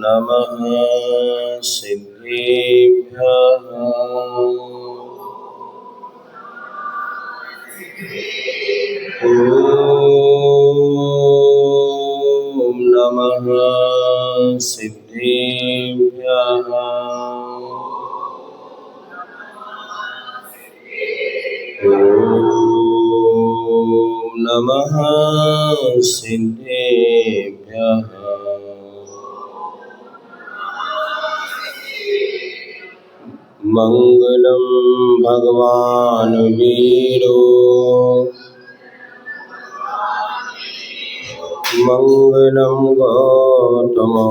नमः सिद्धेभ्यः। ॐ नमः सिद्धेभ्यः। ॐ नमः सिद्धेभ्यः। मंगलम भगवान वीरो मंगलम गौतमो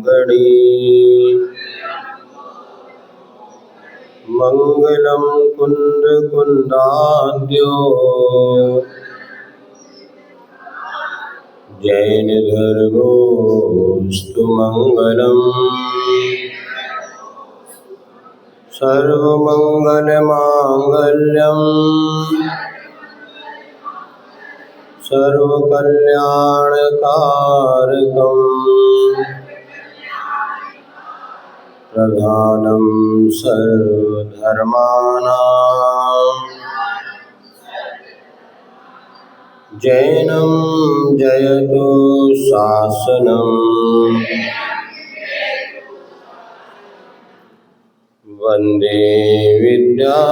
गणी मंगलम कुंद कुंदाद्यो जैन धर्मोस्तु मंगलम सर्वमंगलमांगल्यं सर्वकल्याणकारकं प्रधानं सर्वधर्माणां जैनं जयतु शासनम्। वंदे विद्यासागरम्।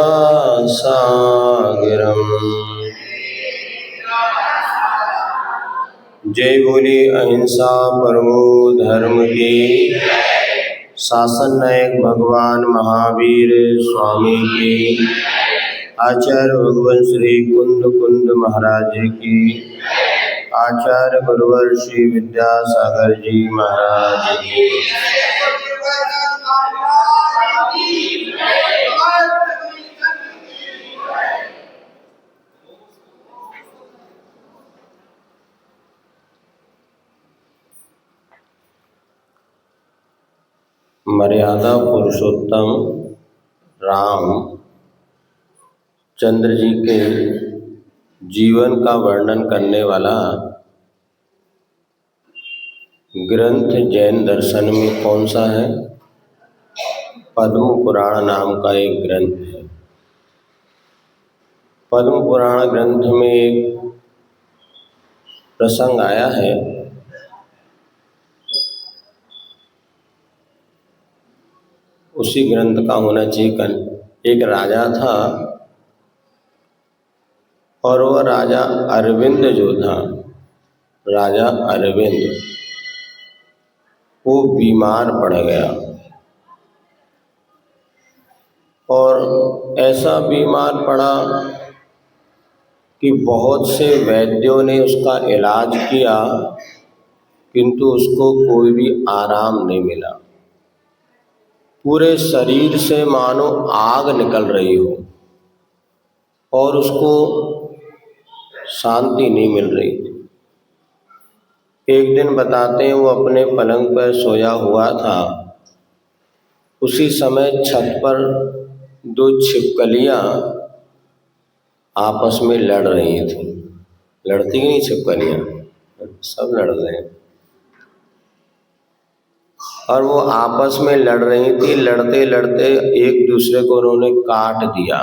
जय बोले अहिंसा परमो धर्म की। शासन नायक भगवान महावीर स्वामी की। आचार्य भगवान श्री कुंद कुंद महाराज की। आचार्य गुरुवर श्री विद्यासागर जी महाराज की। मर्यादा पुरुषोत्तम राम चंद्र जी के जीवन का वर्णन करने वाला ग्रंथ जैन दर्शन में कौन सा है? पद्म पुराण नाम का एक ग्रंथ है। पद्म पुराण ग्रंथ में एक प्रसंग आया है। उसी ग्रंथ का होना चाहिए। एक राजा था और वह राजा अरविंद जो था, राजा अरविंद, वो बीमार पड़ गया और ऐसा बीमार पड़ा कि बहुत से वैद्यों ने उसका इलाज किया किंतु उसको कोई भी आराम नहीं मिला। पूरे शरीर से मानो आग निकल रही हो और उसको शांति नहीं मिल रही थी। एक दिन बताते हैं वो अपने पलंग पर सोया हुआ था। उसी समय छत पर दो छिपकलियां आपस में लड़ रही थी। लड़ती नहीं छिपकलियां, सब लड़ रहे हैं। और वो आपस में लड़ रही थी। लड़ते लड़ते एक दूसरे को उन्होंने काट दिया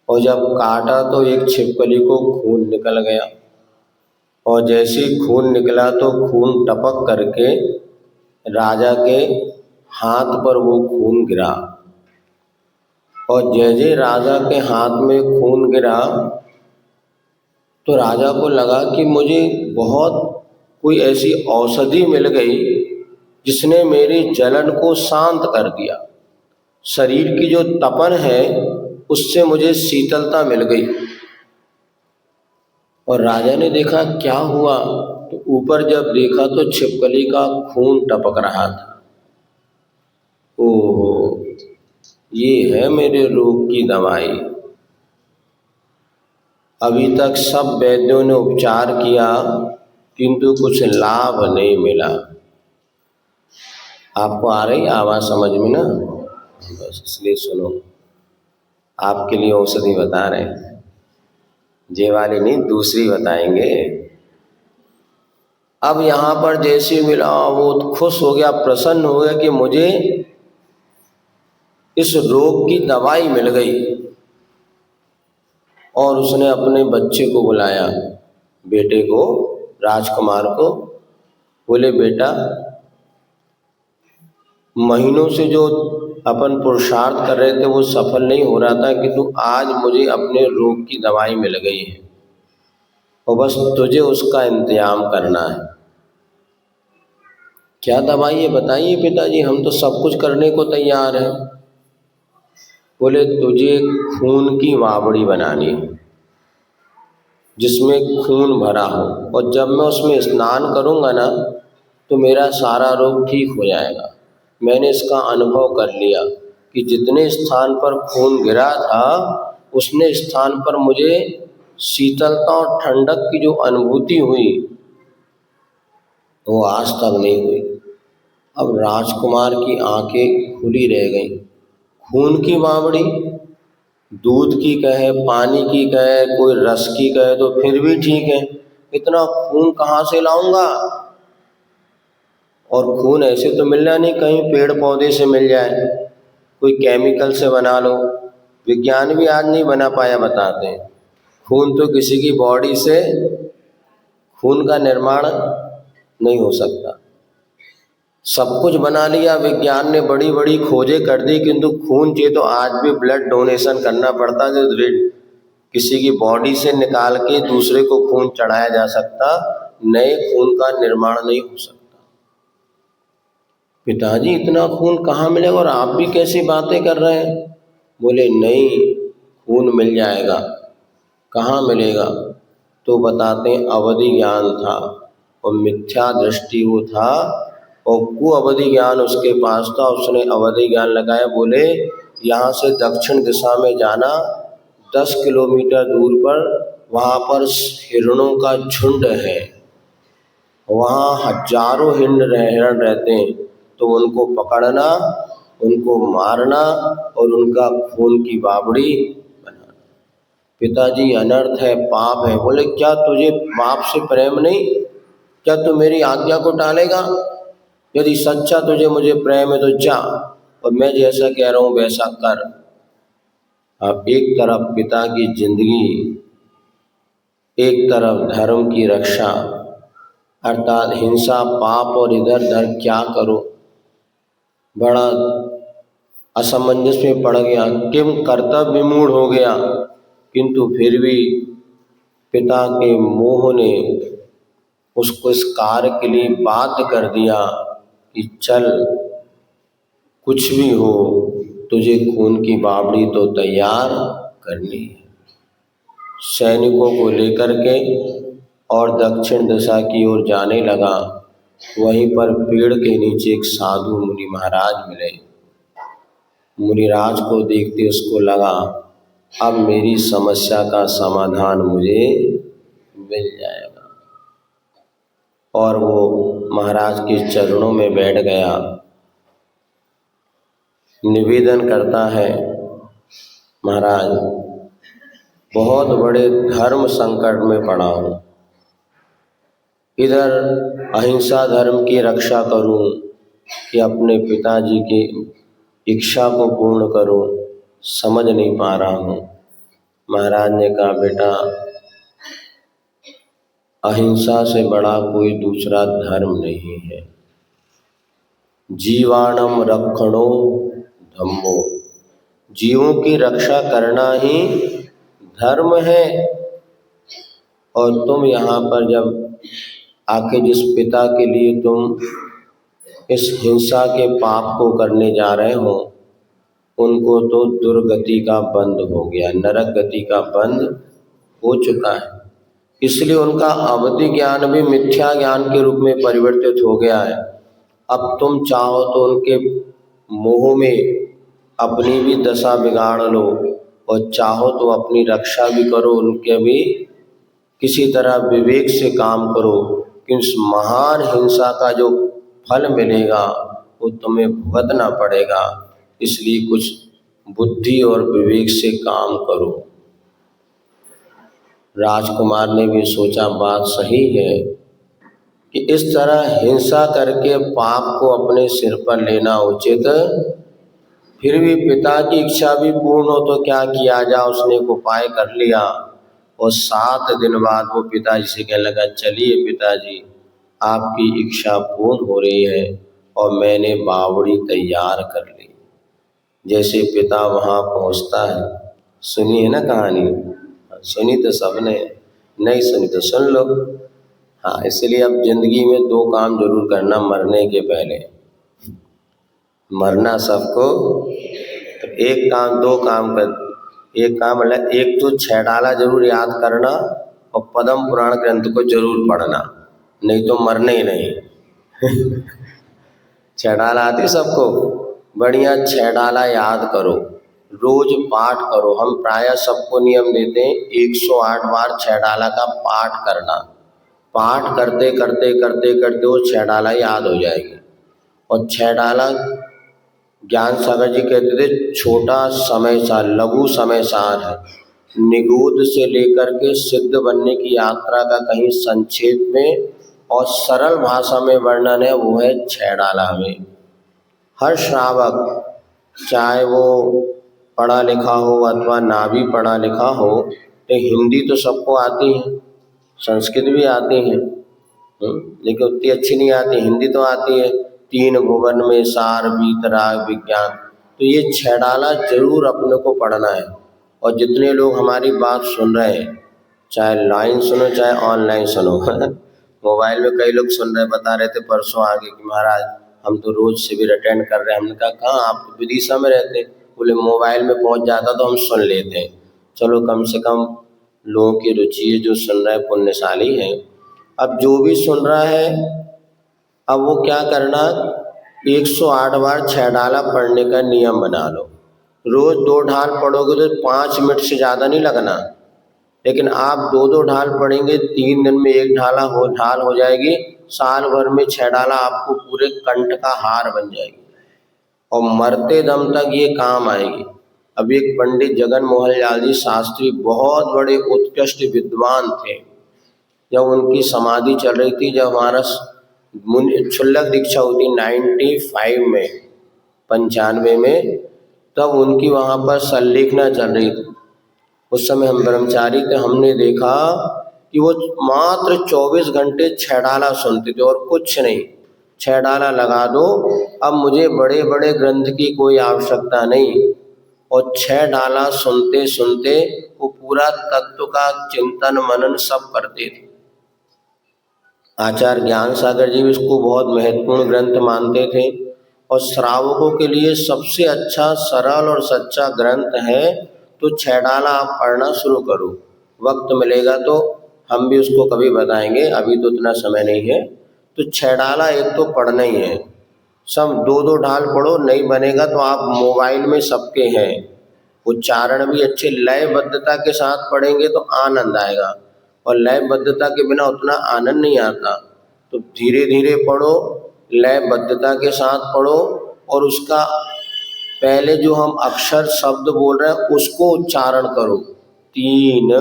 और जब काटा तो एक छिपकली को खून निकल गया और जैसे ही खून निकला तो खून टपक करके राजा के हाथ पर वो खून गिरा और जैसे राजा के हाथ में खून गिरा तो राजा को लगा कि मुझे बहुत कोई ऐसी औषधि मिल गई जिसने मेरी जलन को शांत कर दिया। शरीर की जो तपन है उससे मुझे शीतलता मिल गई। और राजा ने देखा क्या हुआ, तो ऊपर जब देखा तो छिपकली का खून टपक रहा था। ओहो, ये है मेरे रोग की दवाई। अभी तक सब वैद्यों ने उपचार किया किंतु कुछ लाभ नहीं मिला। आपको आ रही आवाज़ समझ में ना? बस इसलिए सुनो, आपके लिए औषधि बता रहे हैं। ये वाली नहीं, दूसरी बताएंगे। अब यहाँ पर जैसे मिला वो खुश हो गया, प्रसन्न हो गया कि मुझे इस रोग की दवाई मिल गई। और उसने अपने बच्चे को बुलाया, बेटे को, राजकुमार को। बोले बेटा, महीनों से जो अपन पुरुषार्थ कर रहे थे वो सफल नहीं हो रहा था, किंतु आज मुझे अपने रोग की दवाई मिल गई है और बस तुझे उसका इंतजाम करना है। क्या दवाई है बताइए पिताजी, हम तो सब कुछ करने को तैयार हैं। बोले तुझे खून की वावड़ी बनानी है जिसमें खून भरा हो, और जब मैं उसमें स्नान करूँगा ना तो मेरा सारा रोग ठीक हो जाएगा। मैंने इसका अनुभव कर लिया कि जितने स्थान पर खून गिरा था उसने स्थान पर मुझे शीतलता और ठंडक की जो अनुभूति हुई वो आज तक नहीं हुई। अब राजकुमार की आंखें खुली रह गईं। खून की बावड़ी, दूध की कहे, पानी की कहे, कोई रस की कहे तो फिर भी ठीक है, इतना खून कहाँ से लाऊंगा? और खून ऐसे तो मिलना नहीं, कहीं पेड़ पौधे से मिल जाए, कोई केमिकल से बना लो। विज्ञान भी आज नहीं बना पाया बताते हैं। खून तो किसी की बॉडी से खून का निर्माण नहीं हो सकता। सब कुछ बना लिया विज्ञान ने, बड़ी बड़ी खोजें कर दी, किंतु खून चाहिए तो आज भी ब्लड डोनेशन करना पड़ता है। जो किसी की बॉडी से निकाल के दूसरे को खून चढ़ाया जा सकता, नए खून का निर्माण नहीं हो सकता। पिताजी इतना खून कहाँ मिलेगा और आप भी कैसी बातें कर रहे हैं? बोले नहीं, खून मिल जाएगा। कहाँ मिलेगा? तो बताते हैं अवधि ज्ञान था और मिथ्या दृष्टि वो था और कुअवधि ज्ञान उसके पास था। उसने अवधि ज्ञान लगाया। बोले यहाँ से दक्षिण दिशा में जाना, 10 किलोमीटर दूर पर वहाँ पर हिरणों का झुंड है, वहाँ हजारों हिरण रहते हैं, तो उनको पकड़ना, उनको मारना और उनका खून की बावड़ी बनाना। पिताजी अनर्थ है, पाप है। बोले क्या तुझे बाप से प्रेम नहीं? क्या तू मेरी आज्ञा को टालेगा? यदि सच्चा तुझे मुझे प्रेम है तो जा और मैं जैसा कह रहा हूँ वैसा कर। अब एक तरफ पिता की जिंदगी, एक तरफ धर्म की रक्षा, अर्थात हिंसा पाप, और इधर उधर क्या करो, बड़ा असमंजस में पड़ गया। किम कर्तव्य विमूढ़ हो गया, किंतु फिर भी पिता के मोह ने उसको इस कार्य के लिए बाध्य कर दिया कि चल कुछ भी हो, तुझे खून की बावड़ी तो तैयार करनी है। सैनिकों को लेकर के और दक्षिण दिशा की ओर जाने लगा। वहीं पर पेड़ के नीचे एक साधु मुनि महाराज मिले। मुनिराज को देखते उसको लगा अब मेरी समस्या का समाधान मुझे मिल जाएगा, और वो महाराज के चरणों में बैठ गया। निवेदन करता है, महाराज बहुत बड़े धर्म संकट में पड़ा हूँ, इधर अहिंसा धर्म की रक्षा करूँ कि अपने पिताजी की इच्छा को पूर्ण करूँ, समझ नहीं पा रहा हूँ। महाराज ने कहा बेटा, अहिंसा से बड़ा कोई दूसरा धर्म नहीं है। जीवाणम रक्षणो धम्मो, जीवों की रक्षा करना ही धर्म है। और तुम यहाँ पर जब आके जिस पिता के लिए तुम इस हिंसा के पाप को करने जा रहे हो, उनको तो दुर्गति का बंद हो गया, नरक गति का बंद हो चुका है। इसलिए उनका अवधि ज्ञान भी मिथ्या ज्ञान के रूप में परिवर्तित हो गया है। अब तुम चाहो तो उनके मोह में अपनी भी दशा बिगाड़ लो और चाहो तो अपनी रक्षा भी करो, उनके भी किसी तरह विवेक से काम करो, कि उस महान हिंसा का जो फल मिलेगा वो तुम्हें भुगतना पड़ेगा। इसलिए कुछ बुद्धि और विवेक से काम करो। राजकुमार ने भी सोचा बात सही है, कि इस तरह हिंसा करके पाप को अपने सिर पर लेना उचित, फिर भी पिता की इच्छा भी पूर्ण हो तो क्या किया जाए, उसने एक उपाय कर लिया। और 7 दिन बाद वो पिताजी से कहने लगा, चलिए पिताजी, आपकी इच्छा पूर्ण हो रही है और मैंने बावड़ी तैयार कर ली। जैसे पिता वहाँ पहुँचता है, सुनी है ना कहानी, सुनी तो सबने, नहीं सुनी तो सुन लो। हाँ, इसलिए अब जिंदगी में 2 काम जरूर करना मरने के पहले। मरना सबको, तो एक काम 2 काम कर, एक काम मतलब एक तो 6 डाला जरूर याद करना और पद्म पुराण ग्रंथ को जरूर पढ़ना, नहीं तो मरने ही नहीं। 6 डाला आती सबको, बढ़िया 6 डाला याद करो, रोज पाठ करो। हम प्रायः सबको नियम देते हैं 108 बार 6 डाला का पाठ करना। पाठ करते करते करते करते वो 6 डाला याद हो जाएगी। और 6 डाला ज्ञान सागर जी कहते थे छोटा समय सार, लघु समय सार है। निगूढ़ से लेकर के सिद्ध बनने की यात्रा का कहीं संक्षेप में और सरल भाषा में वर्णन है, वो है 6 डाला में। हर श्रावक, चाहे वो पढ़ा लिखा हो अथवा ना भी पढ़ा लिखा हो, तो हिंदी तो सबको आती है, संस्कृत भी आती है, लेकिन उतनी अच्छी नहीं आती, हिंदी तो आती है। 3 भुवन में सार वीतराग विज्ञान, तो ये 6 डाला जरूर अपने को पढ़ना है। और जितने लोग हमारी बात सुन रहे हैं, चाहे लाइन सुनो चाहे ऑनलाइन सुनो, मोबाइल में कई लोग सुन रहे, बता रहे थे परसों आगे कि महाराज हम तो रोज शिविर अटेंड कर रहे हैं। हमने कहा कहाँ, आप तो विदिशा में रहते। बोले मोबाइल में पहुंच जाता तो हम सुन लेते हैं। चलो कम से कम लोगों की रुचि है, जो सुन रहा है पुण्यशाली है। अब जो भी सुन रहा है, अब वो क्या करना, 108 बार 6 डाला पढ़ने का नियम बना लो। रोज 2 ढाल पढ़ोगे तो 5 मिनट से ज़्यादा नहीं लगना, लेकिन आप 2-2 ढाल पढ़ेंगे, 3 दिन में 1 ढाल हो जाएगी, साल भर में 6 डाला आपको पूरे कंठ का हार बन जाएगी और मरते दम तक ये काम आएगी। अब एक पंडित जगन मोहन लाल जी शास्त्री बहुत बड़े उत्कृष्ट विद्वान थे। जब उनकी समाधि चल रही थी, जब हमारा क्षुल्लक दीक्षा हुई थी 95 में, 95 में, तब उनकी वहाँ पर संलेखना चल रही थी। उस समय हम ब्रह्मचारी थे, हमने देखा कि वो मात्र 24 घंटे 6 डाला सुनते थे और कुछ नहीं। 6 डाला लगा दो, अब मुझे बड़े बड़े ग्रंथ की कोई आवश्यकता नहीं। और 6 डाला सुनते सुनते वो पूरा तत्व का चिंतन मनन सब करते थे। आचार्य ज्ञान सागर जी भी इसको बहुत महत्वपूर्ण ग्रंथ मानते थे और श्रावकों के लिए सबसे अच्छा सरल और सच्चा ग्रंथ है। तो 6 डाला आप पढ़ना शुरू करो, वक्त मिलेगा तो हम भी उसको कभी बताएंगे, अभी तो इतना समय नहीं है। तो 6 डाला एक तो पढ़ना ही है, सब 2-2 ढाल पढ़ो, नहीं बनेगा तो आप मोबाइल में सबके हैं, उच्चारण भी अच्छे लयबद्धता के साथ पढ़ेंगे तो आनंद आएगा, और लयबद्धता के बिना उतना आनंद नहीं आता। तो धीरे धीरे पढ़ो, लयबद्धता के साथ पढ़ो, और उसका पहले जो हम अक्षर शब्द बोल रहे हैं उसको उच्चारण करो। 3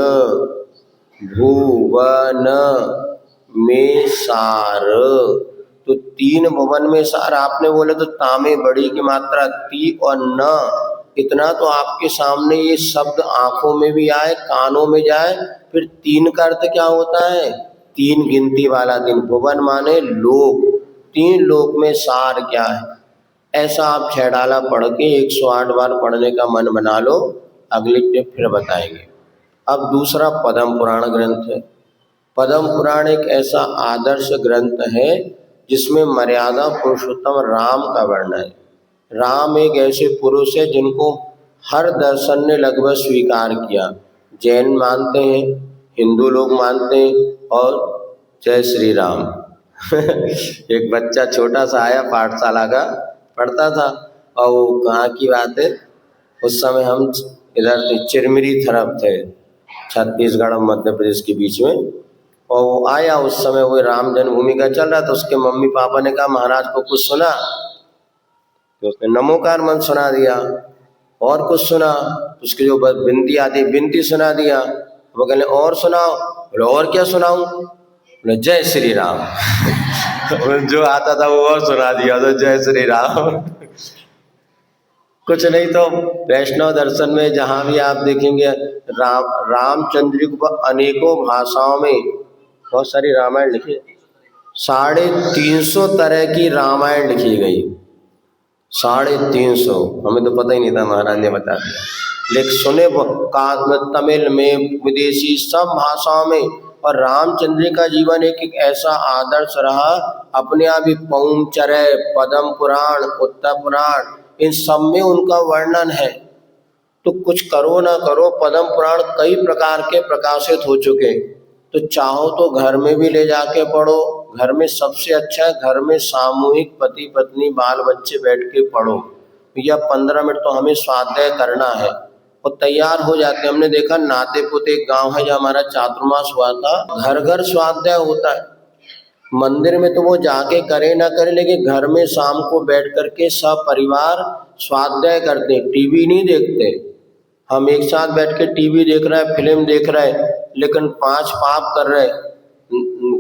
भुवन में सार, तो 3 भुवन में सार आपने बोले तो तामे बड़ी की मात्रा ती और न, इतना तो आपके सामने ये शब्द आंखों में भी आए, कानों में जाए। फिर 3 का अर्थ क्या होता है, 3 गिनती वाला 3, भुवन माने लोक, 3 लोक में सार क्या है। ऐसा आप 6 डाला पढ़ के 108 बार पढ़ने का मन बना लो, अगली टिप फिर बताएंगे। अब दूसरा पद्म पुराण ग्रंथ है। पद्म पुराण एक ऐसा आदर्श ग्रंथ है जिसमें मर्यादा पुरुषोत्तम राम का वर्णन है। राम एक ऐसे पुरुष है जिनको हर दर्शन ने लगभग स्वीकार किया। जैन मानते हैं, हिंदू लोग मानते हैं, और जय श्री राम। एक बच्चा छोटा सा आया, पाठशाला का पढ़ता था, और वो कहाँ की बात है, उस समय हम इधर चिरमिरी तरफ थे, छत्तीसगढ़ और मध्य प्रदेश के बीच में। और वो आया, उस समय वो राम जन्मभूमि का चल रहा था। उसके मम्मी पापा ने कहा महाराज को कुछ सुना, तो उसने नमोकार मंत्र सुना दिया। और कुछ सुना, उसकी जो बिनती आती बिनती सुना दिया। वो कहले और सुनाओ, बोले और क्या सुनाऊं। बोले जय श्री राम। जो आता था वो और सुना दिया, तो जय श्री राम। कुछ नहीं तो वैष्णव दर्शन में जहाँ भी आप देखेंगे रामचंद्र जी को अनेकों भाषाओं में बहुत सारी रामायण लिखी, 350 तरह की रामायण लिखी गई। 350, हमें तो पता ही नहीं था, महाराज ने बता दिया। लेकिन सुने तमिल में, विदेशी सब भाषाओं में। और रामचंद्र जी का जीवन एक ऐसा आदर्श रहा, अपने आप ही पौंचरय, पद्म पुराण, उत्तर पुराण, इन सब में उनका वर्णन है। तो कुछ करो ना करो, पद्म पुराण कई प्रकार के प्रकाशित हो चुके, तो चाहो तो घर में भी ले जाके पढ़ो। घर में सबसे अच्छा है, घर में सामूहिक पति पत्नी बाल बच्चे बैठ के पढ़ो, या 15 मिनट तो हमें स्वाध्याय करना है, और तैयार हो जाते हैं। हमने देखा नातेपुत एक गांव है जहाँ हमारा चातुर्मास हुआ था, घर घर स्वाध्याय होता है। मंदिर में तो वो जाके करे ना करे, लेकिन घर में शाम को बैठ करके सब परिवार स्वाध्याय करते हैं। टीवी नहीं देखते, हम एक साथ बैठ के टीवी देख रहे हैं, फिल्म देख रहे हैं, लेकिन 5 पाप कर रहे,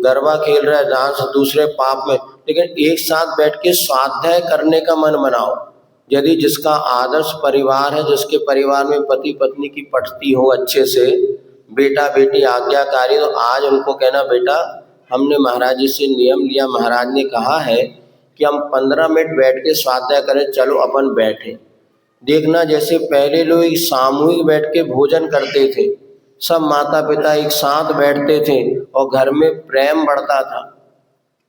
गरबा खेल रहे, डांस दूसरे पाप में। लेकिन एक साथ बैठ के स्वाध्याय करने का मन बनाओ। यदि जिसका आदर्श परिवार है, जिसके परिवार में पति पत्नी की पटती हो अच्छे से, बेटा बेटी आज्ञाकारी, तो आज उनको कहना बेटा हमने महाराज जी से नियम लिया, महाराज ने कहा है कि हम 15 मिनट बैठ के स्वाध्याय करें, चलो अपन बैठे। देखना जैसे पहले लोग सामूहिक बैठ के भोजन करते थे, सब माता पिता एक साथ बैठते थे और घर में प्रेम बढ़ता था।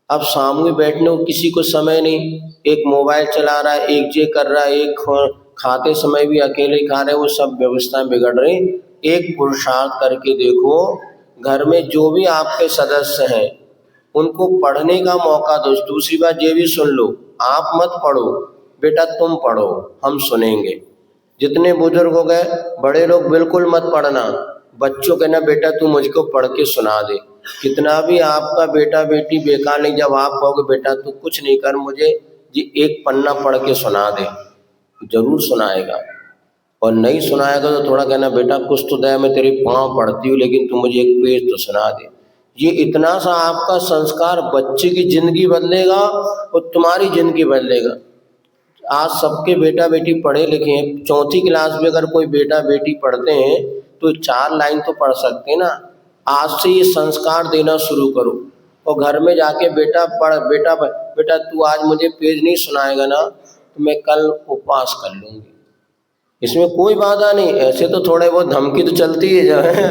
अब सामूहिक बैठने को किसी को समय नहीं, एक मोबाइल चला रहा है, एक ये कर रहा है, एक खाते समय भी अकेले खा रहे, वो सब व्यवस्थाएं बिगड़ रही। एक पुरुषार्थ करके देखो, घर में जो भी आपके सदस्य हैं उनको पढ़ने का मौका दो। दूसरी बात ये भी सुन लो, आप मत पढ़ो बेटा, तुम पढ़ो, हम सुनेंगे। जितने बुजुर्ग हो गए, बड़े लोग बिल्कुल मत पढ़ना, बच्चों कहना बेटा तू मुझको पढ़ के सुना दे। कितना भी आपका बेटा बेटी बेकार नहीं, जब आप कहोगे बेटा तू कुछ नहीं कर, मुझे ये एक पन्ना पढ़ के सुना दे, जरूर सुनाएगा। और नहीं सुनाएगा तो थोड़ा कहना बेटा कुछ तो दया, मैं तेरे पाँव पढ़ती हूँ, लेकिन तू मुझे एक पेज तो सुना दे। ये इतना सा आपका संस्कार बच्चे की जिंदगी बदलेगा और तुम्हारी जिंदगी बदलेगा। आज सबके बेटा बेटी पढ़े लिखे हैं, 4th क्लास में अगर कोई बेटा बेटी पढ़ते हैं तो 4 लाइन तो पढ़ सकते ना। आज से ये संस्कार देना शुरू करो, और घर में जाके बेटा पढ़, बेटा बेटा तू आज मुझे पेज नहीं सुनाएगा ना तो मैं कल उपवास कर लूँगी। इसमें कोई बाधा नहीं। ऐसे तो थोड़े बहुत धमकी तो चलती है जो है,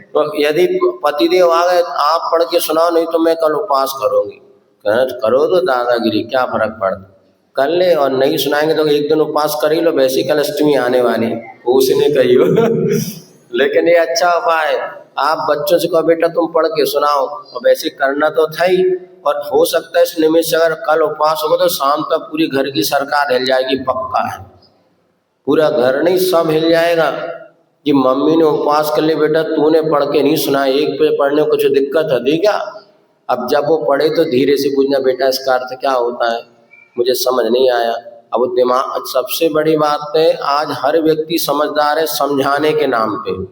तो यदि पतिदेव आ गए आप पढ़ के सुनाओ, नहीं तो मैं कल उपवास करूँगी। करो तो दादागिरी, क्या फर्क पड़ता, कर ले। और नहीं सुनाएंगे तो एक दिन उपवास कर ही लो, वैसे कल अष्टमी आने वाली, उसने कही हो। लेकिन ये अच्छा उपाय है, आप बच्चों से कहो बेटा तुम पढ़ के सुनाओ, और वैसे करना तो था ही। और हो सकता है इस निमित्त से अगर कल उपवास होगा तो शाम तक पूरी घर की सरकार हिल जाएगी, पक्का है। पूरा घर नहीं, सब हिल जाएगा कि मम्मी ने उपवास कर लिया, बेटा तूने पढ़ के नहीं सुना, एक पे पढ़ने को कुछ दिक्कत है क्या। अब जब वो पढ़े तो धीरे से पूछना बेटा इसका अर्थ क्या होता है, मुझे समझ नहीं आया। अब वो दिमाग, सबसे बड़ी बात है आज हर व्यक्ति समझदार है समझाने के नाम पे,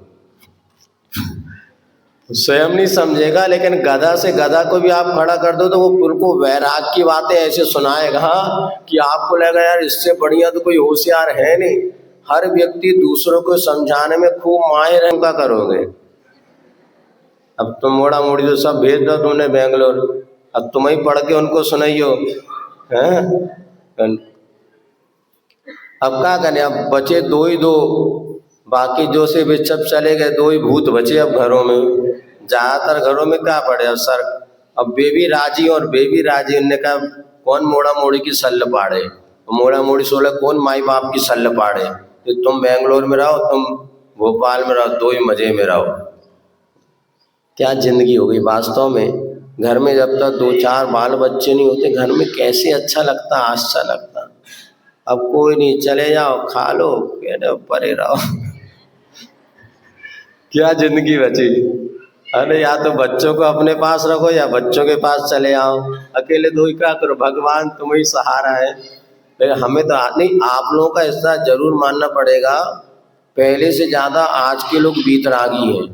स्वयं नहीं समझेगा, लेकिन गधा से गधा को भी आप खड़ा कर दो तो वो उनको वैराग की बातें ऐसे सुनाएगा कि आपको लगेगा यार इससे बढ़िया तो कोई होशियार है नहीं। हर व्यक्ति दूसरों को समझाने में खूब माहिर है, उनका करोगे। अब तुम मोड़ा मोड़ी तो सब भेज दो तुमने बेंगलोर, अब तुम ही पढ़ के उनको सुनाइयो हैं। अब क्या करें, अब बचे 2 ही 2, बाकी जो से भी सब चले गए, 2 ही भूत बचे अब घरों में। ज्यादातर घरों में क्या पड़े अब सर, अब बेबी राजी और बेबी राजी, उनने कहा कौन मोड़ा मोड़ी की सल्ल पाड़े, तो मोड़ा मोड़ी सोले कौन माई बाप की सल्ल पाड़े, तो तुम बेंगलोर में रहो, तुम भोपाल में रहो, 2 ही मजे में रहो। क्या जिंदगी हो गई वास्तव में। घर में जब तक 2-4 बाल बच्चे नहीं होते, घर में कैसे अच्छा लगता, अच्छा लगता। अब कोई नहीं, चले जाओ खा लो परे रहो। क्या जिंदगी बची। अरे या तो बच्चों को अपने पास रखो या बच्चों के पास चले आओ, अकेले 2 ही क्या करो, भगवान तुम ही सहारा है। लेकिन हमें तो नहीं, आप लोगों का हिस्सा जरूर मानना पड़ेगा, पहले से ज़्यादा आज के लोग बीतरागी हैं।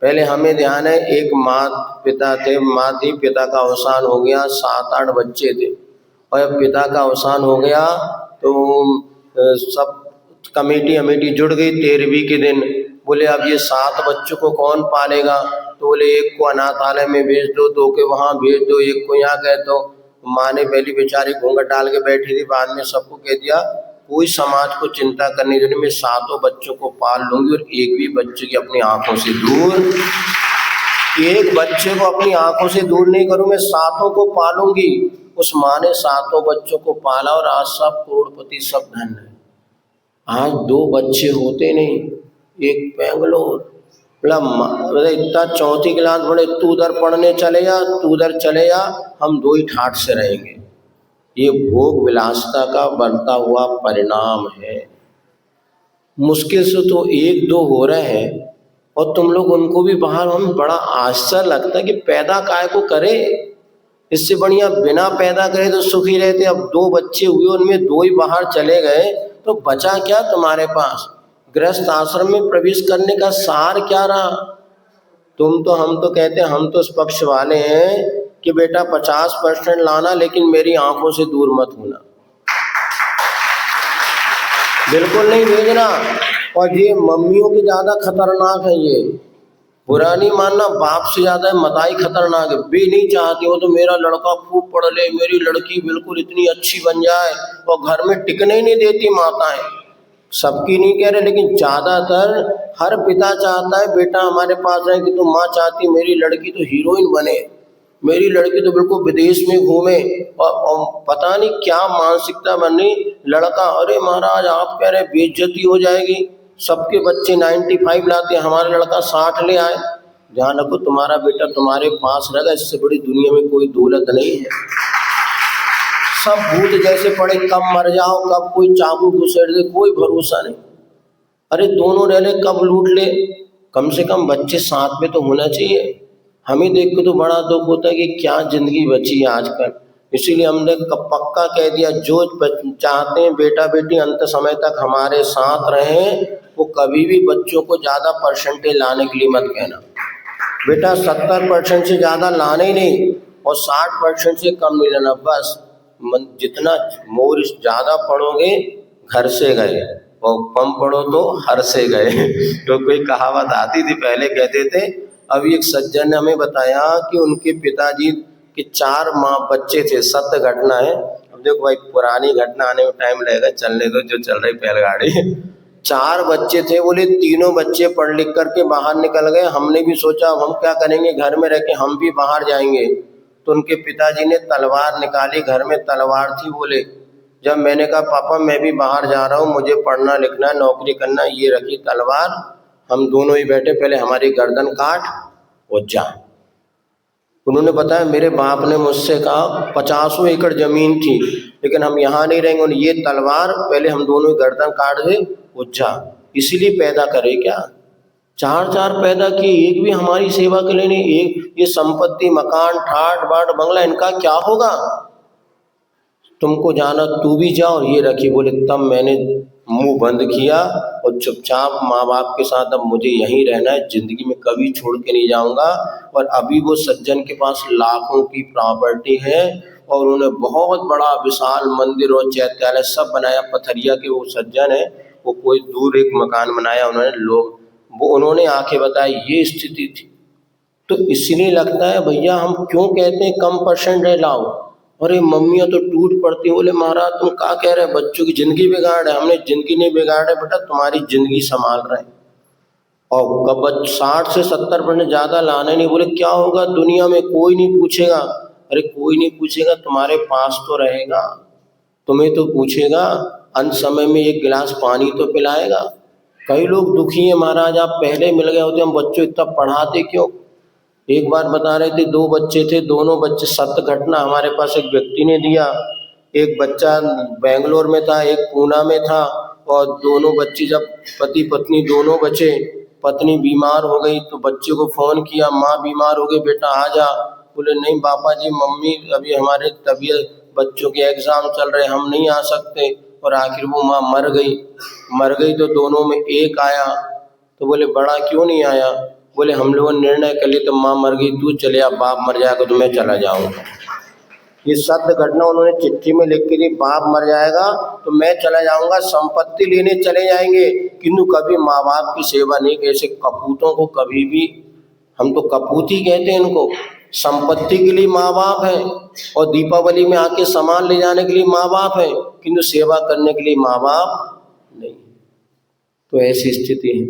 पहले हमें ध्यान है, एक माँ पिता थे, माँ थी, पिता का अवसान हो गया, 7-8 बच्चे थे। और जब पिता का अवसान हो गया तो सब कमेटी अमेटी जुड़ गई 13वीं के दिन। बोले अब ये 7 बच्चों को कौन पालेगा? तो बोले एक को अनाथालय में भेज दो, 2 के वहाँ भेज दो, एक को यहाँ कह दो। माँ ने पहली बेचारी घूंघट डाल के बैठी थी, बाद में सबको कह दिया कोई समाज को चिंता करने के लिए, मैं 7 बच्चों को पाल लूंगी और एक भी बच्चे की अपनी आंखों से दूर, एक बच्चे को अपनी आंखों से दूर नहीं करूं, मैं 7 को पालूंगी। उस माँ ने 7 बच्चों को पाला और आज सब करोड़पति, सब धन है। आज 2 बच्चे होते नहीं, एक बेंगलोर, मतलब इतना 4ठी क्लास पढ़े, तू उधर पढ़ने चले जा, तू उधर चले जा, हम 2 ही ठाठ से रहेंगे। ये भोग विलासता का बढ़ता हुआ परिणाम है। मुश्किल से तो 1-2 हो रहे हैं और तुम लोग उनको भी बाहर, हमें बड़ा आश्चर्य लगता है कि पैदा काय को करे, इससे बढ़िया बिना पैदा करे तो सुखी रहते। अब 2 बच्चे हुए, उनमें 2 ही बाहर चले गए तो बचा क्या तुम्हारे पास? गृहस्थ आश्रम में प्रवेश करने का सार क्या रहा? हम तो कहते हैं, हम तो इस पक्ष वाले हैं कि बेटा 50% लाना, लेकिन मेरी आंखों से दूर मत होना, बिल्कुल नहीं भेजना। और ये मम्मियों की ज्यादा खतरनाक है, ये बुरा नहीं मानना, बाप से ज्यादा मताई खतरनाक है। वे नहीं चाहती हो तो मेरा लड़का खूब पढ़ ले, मेरी लड़की बिल्कुल इतनी अच्छी बन जाए, और घर में टिकने ही नहीं देती माताएं। सबकी नहीं कह रहे, लेकिन ज्यादातर हर पिता चाहता है बेटा हमारे पास रहे, कि तो माँ चाहती मेरी लड़की तो हीरोइन बने, मेरी लड़की तो बिल्कुल विदेश में घूमे, और पता नहीं क्या मानसिकता बनी। लड़का, अरे महाराज आप कह रहे बेइज्जती हो जाएगी, सबके बच्चे 95 लाते, हमारा लड़का 60 ले आए। ध्यान रखो तुम्हारा बेटा तुम्हारे पास रहेगा, इससे बड़ी दुनिया में कोई दौलत नहीं है। सब भूत जैसे पड़े, कब मर जाओ, कब कोई चाकू घुसेड़ दे, कोई भरोसा नहीं। अरे दोनों रह ले, कब लूट ले, कम से कम बच्चे साथ में तो होना चाहिए। हमें देख के तो बड़ा दुख होता है कि क्या जिंदगी बची है आजकल। इसीलिए हमने पक्का कह दिया, जो चाहते हैं बेटा बेटी अंत समय तक हमारे साथ रहें, वो कभी भी बच्चों को ज्यादा परसेंटेज लाने के लिए मत कहना। बेटा 70% से ज्यादा लाने ही नहीं, और 60% से कम नहीं लेना। बस जितना मोर ज्यादा पढ़ोगे घर से गए, और कम पढ़ो तो हर से गए। तो कोई कहावत आती थी पहले, कहते थे। अभी एक सज्जन ने हमें बताया कि उनके पिताजी के 4 बच्चे थे, सत्य घटना है। अब देखो भाई, पुरानी घटना आने में टाइम लगेगा, चलने दो, जो चल रही बैलगाड़ी। 4 बच्चे थे, बोले तीनों बच्चे पढ़ लिख करके बाहर निकल गए। हमने भी सोचा हम क्या करेंगे, घर में रह के हम भी बाहर जाएंगे। तो उनके पिताजी ने तलवार निकाली, घर में तलवार थी। बोले, जब मैंने कहा पापा मैं भी बाहर जा रहा हूँ, मुझे पढ़ना लिखना नौकरी करना, ये रखी तलवार, हम दोनों ही बैठे, पहले हमारी गर्दन काट और जा। उन्होंने बताया मेरे बाप ने मुझसे कहा 50 एकड़ जमीन थी, लेकिन हम यहाँ नहीं रहेंगे, और ये तलवार पहले हम दोनों ही गर्दन काट दे और जा। इसीलिए पैदा करे क्या, 4 पैदा किए, एक भी हमारी सेवा के लिए नहीं। एक ये संपत्ति, मकान, ठाट बाट, बंगला, इनका क्या होगा? तुमको जाना तू भी जा, और ये रखी। बोले तब मैंने मुंह बंद किया और चुपचाप माँ बाप के साथ अब मुझे यहीं रहना है, जिंदगी में कभी छोड़ के नहीं जाऊंगा। और अभी वो सज्जन के पास लाखों की प्रॉपर्टी है, और उन्होंने बहुत बड़ा विशाल मंदिर और चैत्यालय सब बनाया। पथरिया के वो सज्जन है, वो कोई दूर एक मकान बनाया उन्होंने, लोग वो उन्होंने आके बताया ये स्थिति थी। तो इसलिए लगता है भैया, हम क्यों कहते हैं कम परसेंट लाओ, अरे मम्मियाँ तो टूट पड़ती। बोले महाराज तुम क्या कह रहे हैं, बच्चों की जिंदगी बिगाड़ है। हमने जिंदगी नहीं बिगाड़ है बेटा, तुम्हारी जिंदगी संभाल रहे हैं। और कब 60 से 70% ज्यादा लाने नहीं। बोले क्या होगा, दुनिया में कोई नहीं पूछेगा। अरे कोई नहीं पूछेगा, तुम्हारे पास तो रहेगा, तुम्हें तो पूछेगा, अंत समय में एक गिलास पानी तो पिलाएगा। कई लोग दुखी हैं, महाराज आप पहले मिल गए होते, हम बच्चों इतना पढ़ाते क्यों। एक बार बता रहे थे, 2 बच्चे थे, दोनों बच्चे, सत्य घटना हमारे पास एक व्यक्ति ने दिया। एक बच्चा बेंगलोर में था, एक पूना में था, और दोनों बच्चे जब पति पत्नी दोनों बचे, पत्नी बीमार हो गई तो बच्चे को फोन किया, माँ बीमार हो गई बेटा आ जा। बोले नहीं पापा जी, मम्मी अभी हमारे तबीयत, बच्चों के एग्जाम चल रहे, हम नहीं आ सकते। और आखिर वो माँ मर गई तो दोनों में एक आया। तो बोले बड़ा क्यों नहीं आया। बोले हम लोगों ने निर्णय कर लिया, तो माँ मर गई तू चले आ, बाप मर जाएगा तो मैं चला जाऊंगा। ये सत्य घटना उन्होंने चिट्ठी में लिख के दी, बाप मर जाएगा तो मैं चला जाऊंगा, संपत्ति लेने चले जाएंगे, किंतु कभी माँ बाप की सेवा नहीं। ऐसे कपूतों को कभी भी, हम तो कपूती कहते हैं इनको, संपत्ति के लिए माँ बाप है और दीपावली में आके सामान ले जाने के लिए माँ बाप है, किंतु सेवा करने के लिए माँ बाप नहीं। तो ऐसी स्थिति है।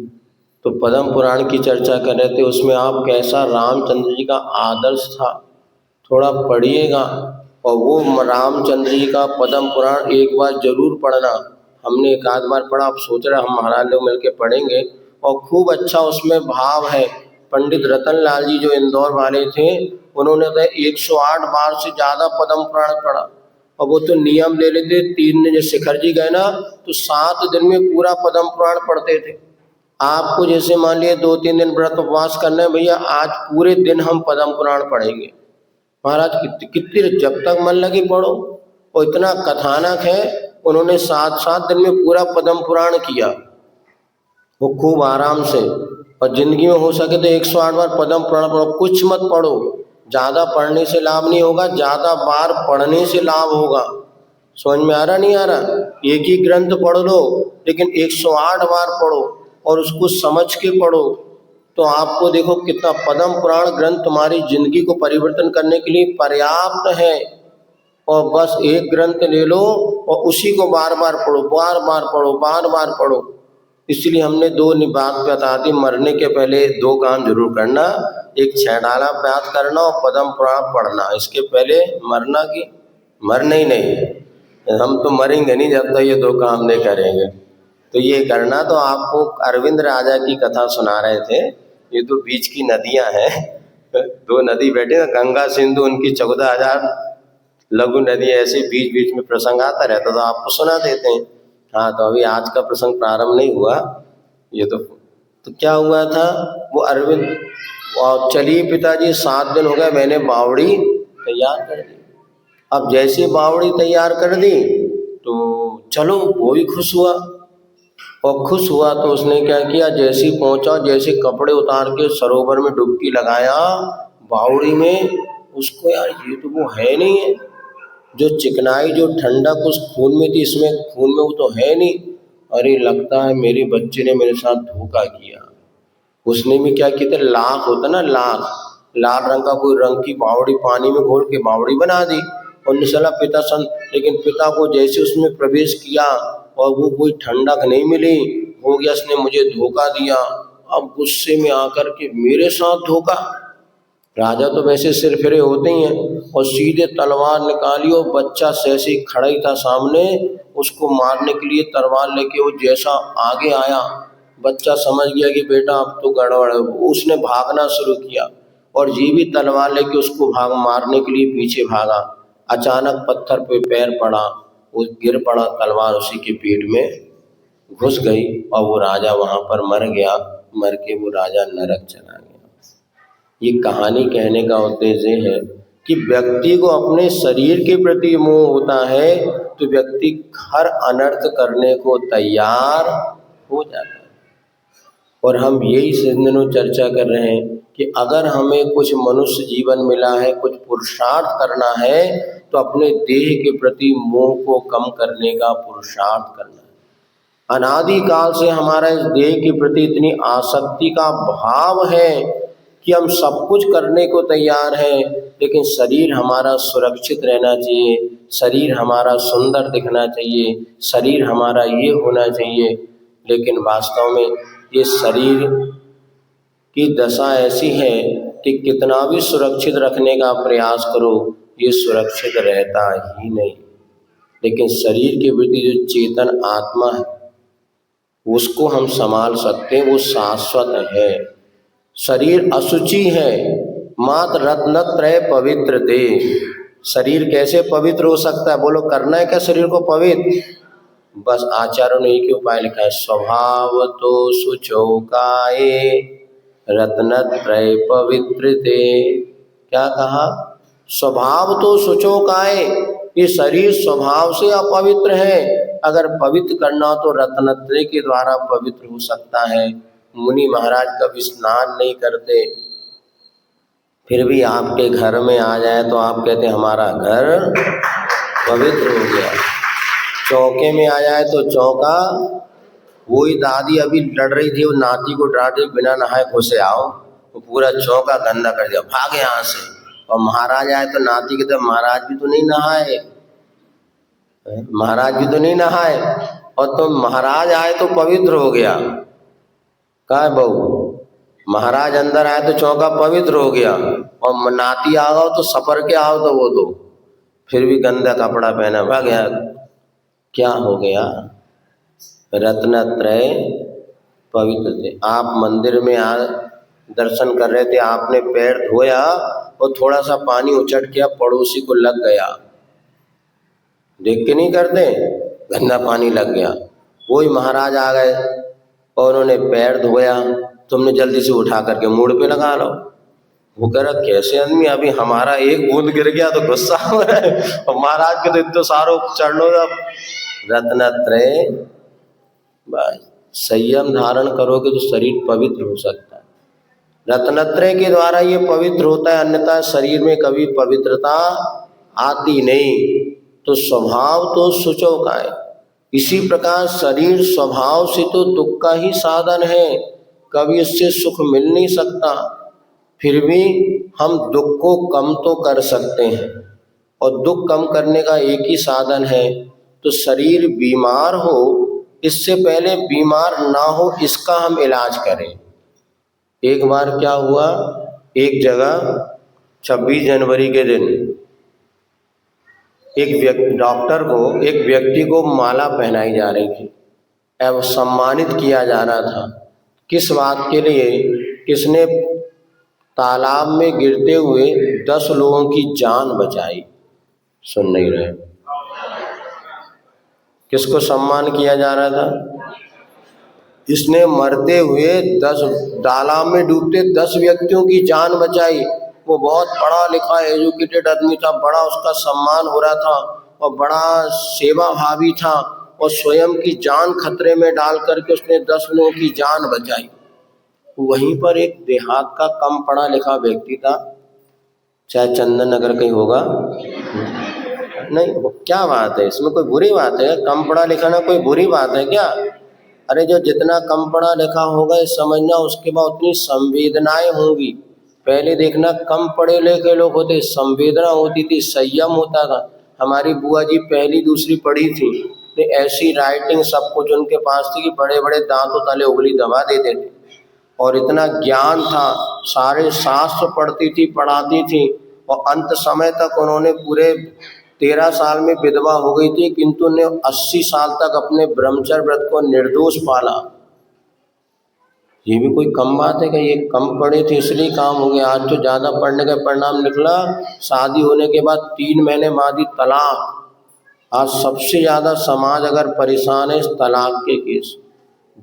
तो पद्म पुराण की चर्चा कर रहे थे, उसमें आप कैसा रामचंद्र जी का आदर्श था थोड़ा पढ़िएगा। और वो रामचंद्र जी का पद्म पुराण एक बार जरूर पढ़ना। हमने एक आध बार पढ़ा, आप सोच रहे हम महाराज लोग मिलकर पढ़ेंगे, और खूब अच्छा उसमें भाव है। पंडित रतन लाल जी जो इंदौर वाले थे, उन्होंने तो 108 बार से ज़्यादा पद्म पुराण पढ़ा। और वो तो नियम ले लेते, 3 दिन जैसे शिखर जी गए ना तो 7 दिन में पूरा पद्म पुराण पढ़ते थे। आपको जैसे मान लिए 2-3 दिन व्रत उपवास करना है, भैया आज पूरे दिन हम पद्म पुराण पढ़ेंगे। महाराज कितनी जब तक मन लगे पढ़ो। और इतना कथानक है, उन्होंने 7 दिन में पूरा पद्म पुराण किया, वो खूब आराम से। और जिंदगी में हो सके तो 108 बार पद्म पुराण पढ़ो। कुछ मत पढ़ो, ज्यादा पढ़ने से लाभ नहीं होगा, ज्यादा बार पढ़ने से लाभ होगा। समझ में आ रहा नहीं आ रहा? एक ही ग्रंथ पढ़ लो, लेकिन 108 बार पढ़ो और उसको समझ के पढ़ो, तो आपको देखो कितना पद्म पुराण ग्रंथ तुम्हारी जिंदगी को परिवर्तन करने के लिए पर्याप्त है। और बस एक ग्रंथ ले लो और उसी को बार बार पढ़ो, बार बार पढ़ो, बार बार पढ़ो। इसलिए हमने 2 बात बता दी, मरने के पहले 2 काम जरूर करना, एक छैडाला पाठ करना और पद्म पुराण पढ़ना। इसके पहले मरना की मरना ही नहीं, हम तो मरेंगे नहीं जब तक ये 2 काम नहीं करेंगे। तो ये करना। तो आपको अरविंद राजा की कथा सुना रहे थे। ये तो बीच की नदियां हैं, 2 नदी बैठे ना, गंगा सिंधु, उनकी 14,000 लघु नदी, ऐसे बीच बीच में प्रसंग आता रहता, तो आपको सुना देते हैं। हाँ, तो अभी आज का प्रसंग प्रारंभ नहीं हुआ ये तो क्या हुआ था, वो अरविंद, और चलिए पिताजी 7 दिन हो गए, मैंने बावड़ी तैयार कर दी। अब जैसे बावड़ी तैयार कर दी तो चलो वो भी खुश हुआ। और खुश हुआ तो उसने क्या किया, जैसे ही पहुंचा, जैसे कपड़े उतार के सरोवर में डुबकी लगाया बावड़ी में, उसको यार ये तो वो है नहीं है, जो चिकनाई जो ठंडक उस खून में थी, इसमें खून में वो तो है नहीं। अरे लगता है मेरे बच्चे ने मेरे साथ धोखा किया। उसने भी क्या किया था, लाख होता ना, लाख लाल रंग का कोई रंग की बावड़ी पानी में घोल के बावड़ी बना दी और निसला पिता सन। लेकिन पिता को जैसे उसमें प्रवेश किया और वो कोई ठंडक नहीं मिली, हो गया इसने मुझे धोखा दिया। अब गुस्से में आकर के मेरे साथ धोखा। राजा तो वैसे सिर फिरे होते ही हैं, और सीधे तलवार निकाली और बच्चा सहसे खड़ा ही था सामने, उसको मारने के लिए तलवार लेके वो जैसा आगे आया, बच्चा समझ गया कि बेटा अब तो गड़बड़ है। उसने भागना शुरू किया और जी भी तलवार लेके उसको मारने के लिए पीछे भागा। अचानक पत्थर पे पैर पड़ा, वो गिर पड़ा, तलवार उसी के पेट में घुस गई और वो राजा वहां पर मर गया। मर के वो राजा नरक चला गया। ये कहानी कहने का उद्देश्य है कि व्यक्ति को अपने शरीर के प्रति मोह होता है तो व्यक्ति हर अनर्थ करने को तैयार हो जाता है। और हम यही दिनों चर्चा कर रहे हैं कि अगर हमें कुछ मनुष्य जीवन मिला है, कुछ पुरुषार्थ करना है, तो अपने देह के प्रति मोह को कम करने का पुरुषार्थ करना है। अनादि काल से हमारा इस देह के प्रति इतनी आसक्ति का भाव है कि हम सब कुछ करने को तैयार हैं, लेकिन शरीर हमारा सुरक्षित रहना चाहिए, शरीर हमारा सुंदर दिखना चाहिए, शरीर हमारा ये होना चाहिए। लेकिन वास्तव में ये शरीर की दशा ऐसी है कि कितना भी सुरक्षित रखने का प्रयास करो, ये सुरक्षित रहता ही नहीं। लेकिन शरीर के प्रति जो चेतन आत्मा है उसको हम संभाल सकते हैं, वो शाश्वत है। शरीर अशुचि है, मात्र रत्नत्रय पवित्र दे। शरीर कैसे पवित्र हो सकता है? बोलो, करना है क्या शरीर को पवित्र? बस आचार्यों ने एक ही उपाय लिखा है, स्वभाव तो शुचौ काये रत्नत्रय पवित्र दे। क्या कहा? स्वभाव तो शुचौ काये। ये शरीर स्वभाव से अपवित्र है, अगर पवित्र करना हो तो रत्नत्रय के द्वारा पवित्र हो सकता है। मुनि महाराज कभी स्नान नहीं करते, फिर भी आपके घर में आ जाए तो आप कहते हमारा घर पवित्र हो गया। चौके में आ जाए तो चौका, वही दादी अभी लड़ रही थी, वो नाती को डांटे बिना नहाए घुसे आओ, तो पूरा चौका गंदा कर दिया, भागे यहाँ से। और महाराज आए तो नाती कहते महाराज भी तो नहीं नहाए, महाराज भी तो नहीं नहाए, और तुम महाराज आए तो पवित्र हो गया। कहा है बहू, महाराज अंदर आए तो चौका पवित्र हो गया, और नाती आ गओ तो सफर के आओ तो वो तो फिर भी गंदा कपड़ा पहना भाग गया। क्या हो गया? रत्नत्रय पवित्र थे। आप मंदिर में दर्शन कर रहे थे, आपने पैर धोया और थोड़ा सा पानी उचट किया, पड़ोसी को लग गया, देख के नहीं करते, गंदा पानी लग गया। वही महाराज आ गए और उन्होंने पैर धोया, तुमने जल्दी से उठा करके मूड पे लगा लो। वो कह रहा कैसे आदमी, अभी हमारा एक बूंद गिर गया तो गुस्सा हो रहा है, और महाराज के तो इतना सारो चरणों का। रत्नत्रय, बस संयम धारण करोगे तो शरीर पवित्र हो सकता है। रत्नत्रय के द्वारा ये पवित्र होता है, अन्यथा शरीर में कभी पवित्रता आती नहीं। तो स्वभाव तो शुचो का है। इसी प्रकार शरीर स्वभाव से तो दुख का ही साधन है, कभी इससे सुख मिल नहीं सकता। फिर भी हम दुख को कम तो कर सकते हैं, और दुख कम करने का एक ही साधन है, तो शरीर बीमार हो इससे पहले बीमार ना हो इसका हम इलाज करें। एक बार क्या हुआ, एक जगह 26 जनवरी के दिन डॉक्टर को एक व्यक्ति को माला पहनाई जा रही थी एवं सम्मानित किया जा रहा था। किस बात के लिए? किसने तालाब में गिरते हुए 10 लोगों की जान बचाई। सुन नहीं रहे? किसको सम्मान किया जा रहा था? इसने मरते हुए 10 तालाब में डूबते 10 व्यक्तियों की जान बचाई। वो बहुत पढ़ा लिखा एजुकेटेड आदमी था, बड़ा उसका सम्मान हो रहा था और बड़ा सेवा भावी था, और स्वयं की जान खतरे में डाल करके उसने 10 लोगों की जान बचाई। वहीं पर एक देहात का कम पढ़ा लिखा व्यक्ति था, चाहे चंदन नगर कहीं होगा, नहीं, क्या बात है इसमें, कोई बुरी बात है? कम पढ़ा लिखा ना कोई बुरी बात है क्या? अरे जो जितना कम पढ़ा लिखा होगा ये समझना उसके बाद उतनी संवेदनाएं होंगी। पहले देखना कम पढ़े लिखे लोग होते, संवेदना होती थी, संयम होता था। हमारी बुआ जी पहली दूसरी पढ़ी थी, तो ऐसी राइटिंग सब कुछ उनके पास थी कि बड़े बड़े दांतों तले उंगली दबा देते थे, और इतना ज्ञान था, सारे शास्त्र पढ़ती थी, पढ़ाती थी, और अंत समय तक उन्होंने पूरे 13 साल में विधवा हो गई थी, किंतु उन्हें 80 साल तक अपने ब्रह्मचर्य व्रत को निर्दोष पाला। ये भी कोई कम बात है कि ये कम पढ़े थे इसलिए काम हो गया? आज तो ज़्यादा पढ़ने का परिणाम निकला, शादी होने के बाद 3 महीने बाद ही तलाक। आज सबसे ज़्यादा समाज अगर परेशान है इस तलाक के केस,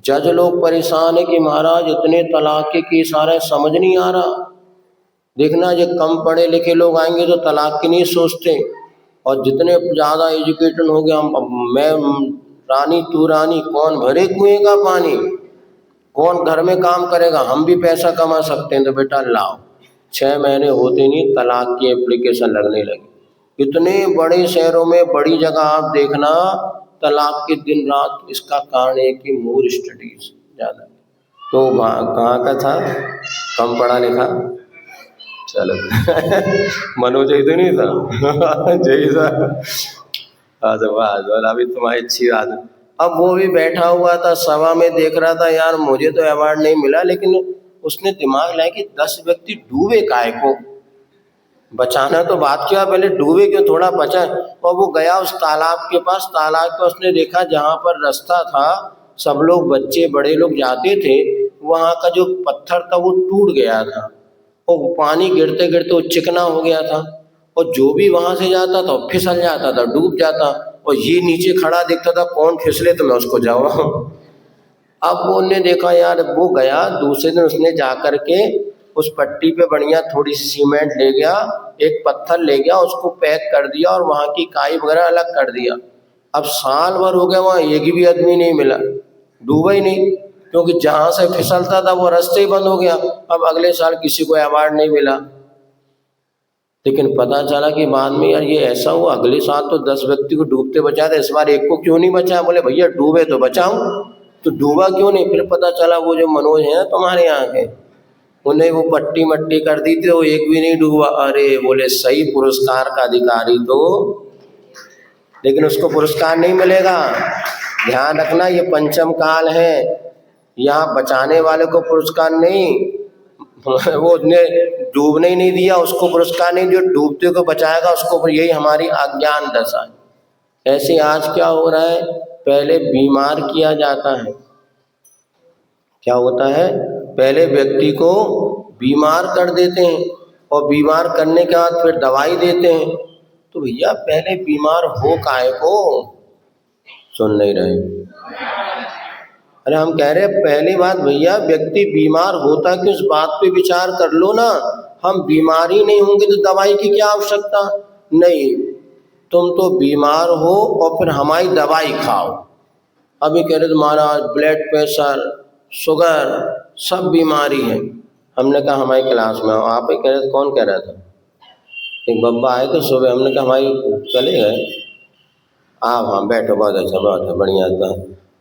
जज लोग परेशान है कि महाराज इतने तलाक के केस आ रहे, समझ नहीं आ रहा। देखना जो कम पढ़े लिखे लोग आएंगे तो तलाक की नहीं सोचते, और जितने ज़्यादा एजुकेटेड हो गया, मैं रानी तू रानी, कौन भरे कुएं का पानी, कौन घर में काम करेगा, हम भी पैसा कमा सकते हैं, तो बेटा लाओ। 6 महीने होते नहीं तलाक की एप्लीकेशन लगने लगी। इतने बड़े शहरों में बड़ी जगह आप देखना तलाक के दिन रात। इसका कारण है कि मोर स्टडीज ज़्यादा। तो कहाँ का था कम पढ़ा लिखा? चलो मनोज तो नहीं था जय सर, अभी तुम्हारी अच्छी बात। अब वो भी बैठा हुआ था सभा में, देख रहा था यार मुझे तो अवार्ड नहीं मिला, लेकिन उसने दिमाग लाया कि 10 व्यक्ति डूबे काहे को, बचाना तो बात क्या, पहले डूबे क्यों, थोड़ा बचा। और वो गया उस तालाब के पास, तालाब पे उसने देखा जहाँ पर रास्ता था, सब लोग बच्चे बड़े लोग जाते थे, वहाँ का जो पत्थर था वो टूट गया था, और पानी गिरते गिरते वो चिकना हो गया था, और जो भी वहाँ से जाता था फिसल जाता था, डूब जाता, और ये नीचे खड़ा दिखता था, कौन फिसले तो मैं उसको जाऊँ। अब वो ने देखा यार, वो गया दूसरे दिन, उसने जा कर के उस पट्टी पे बढ़िया थोड़ी सी सीमेंट ले गया, एक पत्थर ले गया, उसको पैक कर दिया और वहाँ की काई वगैरह अलग कर दिया। अब साल भर हो गया, वहाँ एक भी आदमी नहीं मिला, डूबा ही नहीं। क्योंकि जहाँ से फिसलता था वो रास्ते ही बंद हो गया। अब अगले साल किसी को अवार्ड नहीं मिला। लेकिन पता चला कि बाद में यार ये ऐसा हुआ, अगले साल तो 10 व्यक्ति को डूबते बचा था, इस बार एक को क्यों नहीं बचा? बोले भैया डूबे तो बचाऊं, तो डूबा क्यों नहीं? फिर पता चला वो जो मनोज है ना तुम्हारे यहाँ के, उन्हें वो पट्टी मट्टी कर दी थी, वो एक भी नहीं डूबा। अरे बोले सही पुरस्कार का अधिकारी तो, लेकिन उसको पुरस्कार नहीं मिलेगा। ध्यान रखना, ये पंचम काल है, यहाँ बचाने वाले को पुरस्कार नहीं, वो उसने डूबने ही नहीं दिया उसको पुरस्कार नहीं, जो डूबते को बचाएगा उसको। यही हमारी अज्ञान दशा है। ऐसे आज क्या हो रहा है, पहले बीमार किया जाता है, क्या होता है, पहले व्यक्ति को बीमार कर देते हैं और बीमार करने के बाद फिर दवाई देते हैं। तो भैया पहले बीमार हो काहे को? सुन नहीं रहे? अरे हम कह रहे हैं पहली बात भैया, व्यक्ति बीमार होता कि उस बात पे विचार कर लो ना। हम बीमारी नहीं होंगे तो दवाई की क्या आवश्यकता? नहीं, तुम तो बीमार हो और फिर हमारी दवाई खाओ। अभी कह रहे महाराज ब्लड प्रेशर, शुगर, सब बीमारी है। हमने कहा हमारी क्लास में आप ही कह रहे थे, कौन कह रहा था? एक बब्बा आए थे सुबह, हमने कहा हमारी चले गए आप, हाँ बैठो, बहुत अच्छा, बहुत है, बढ़िया था।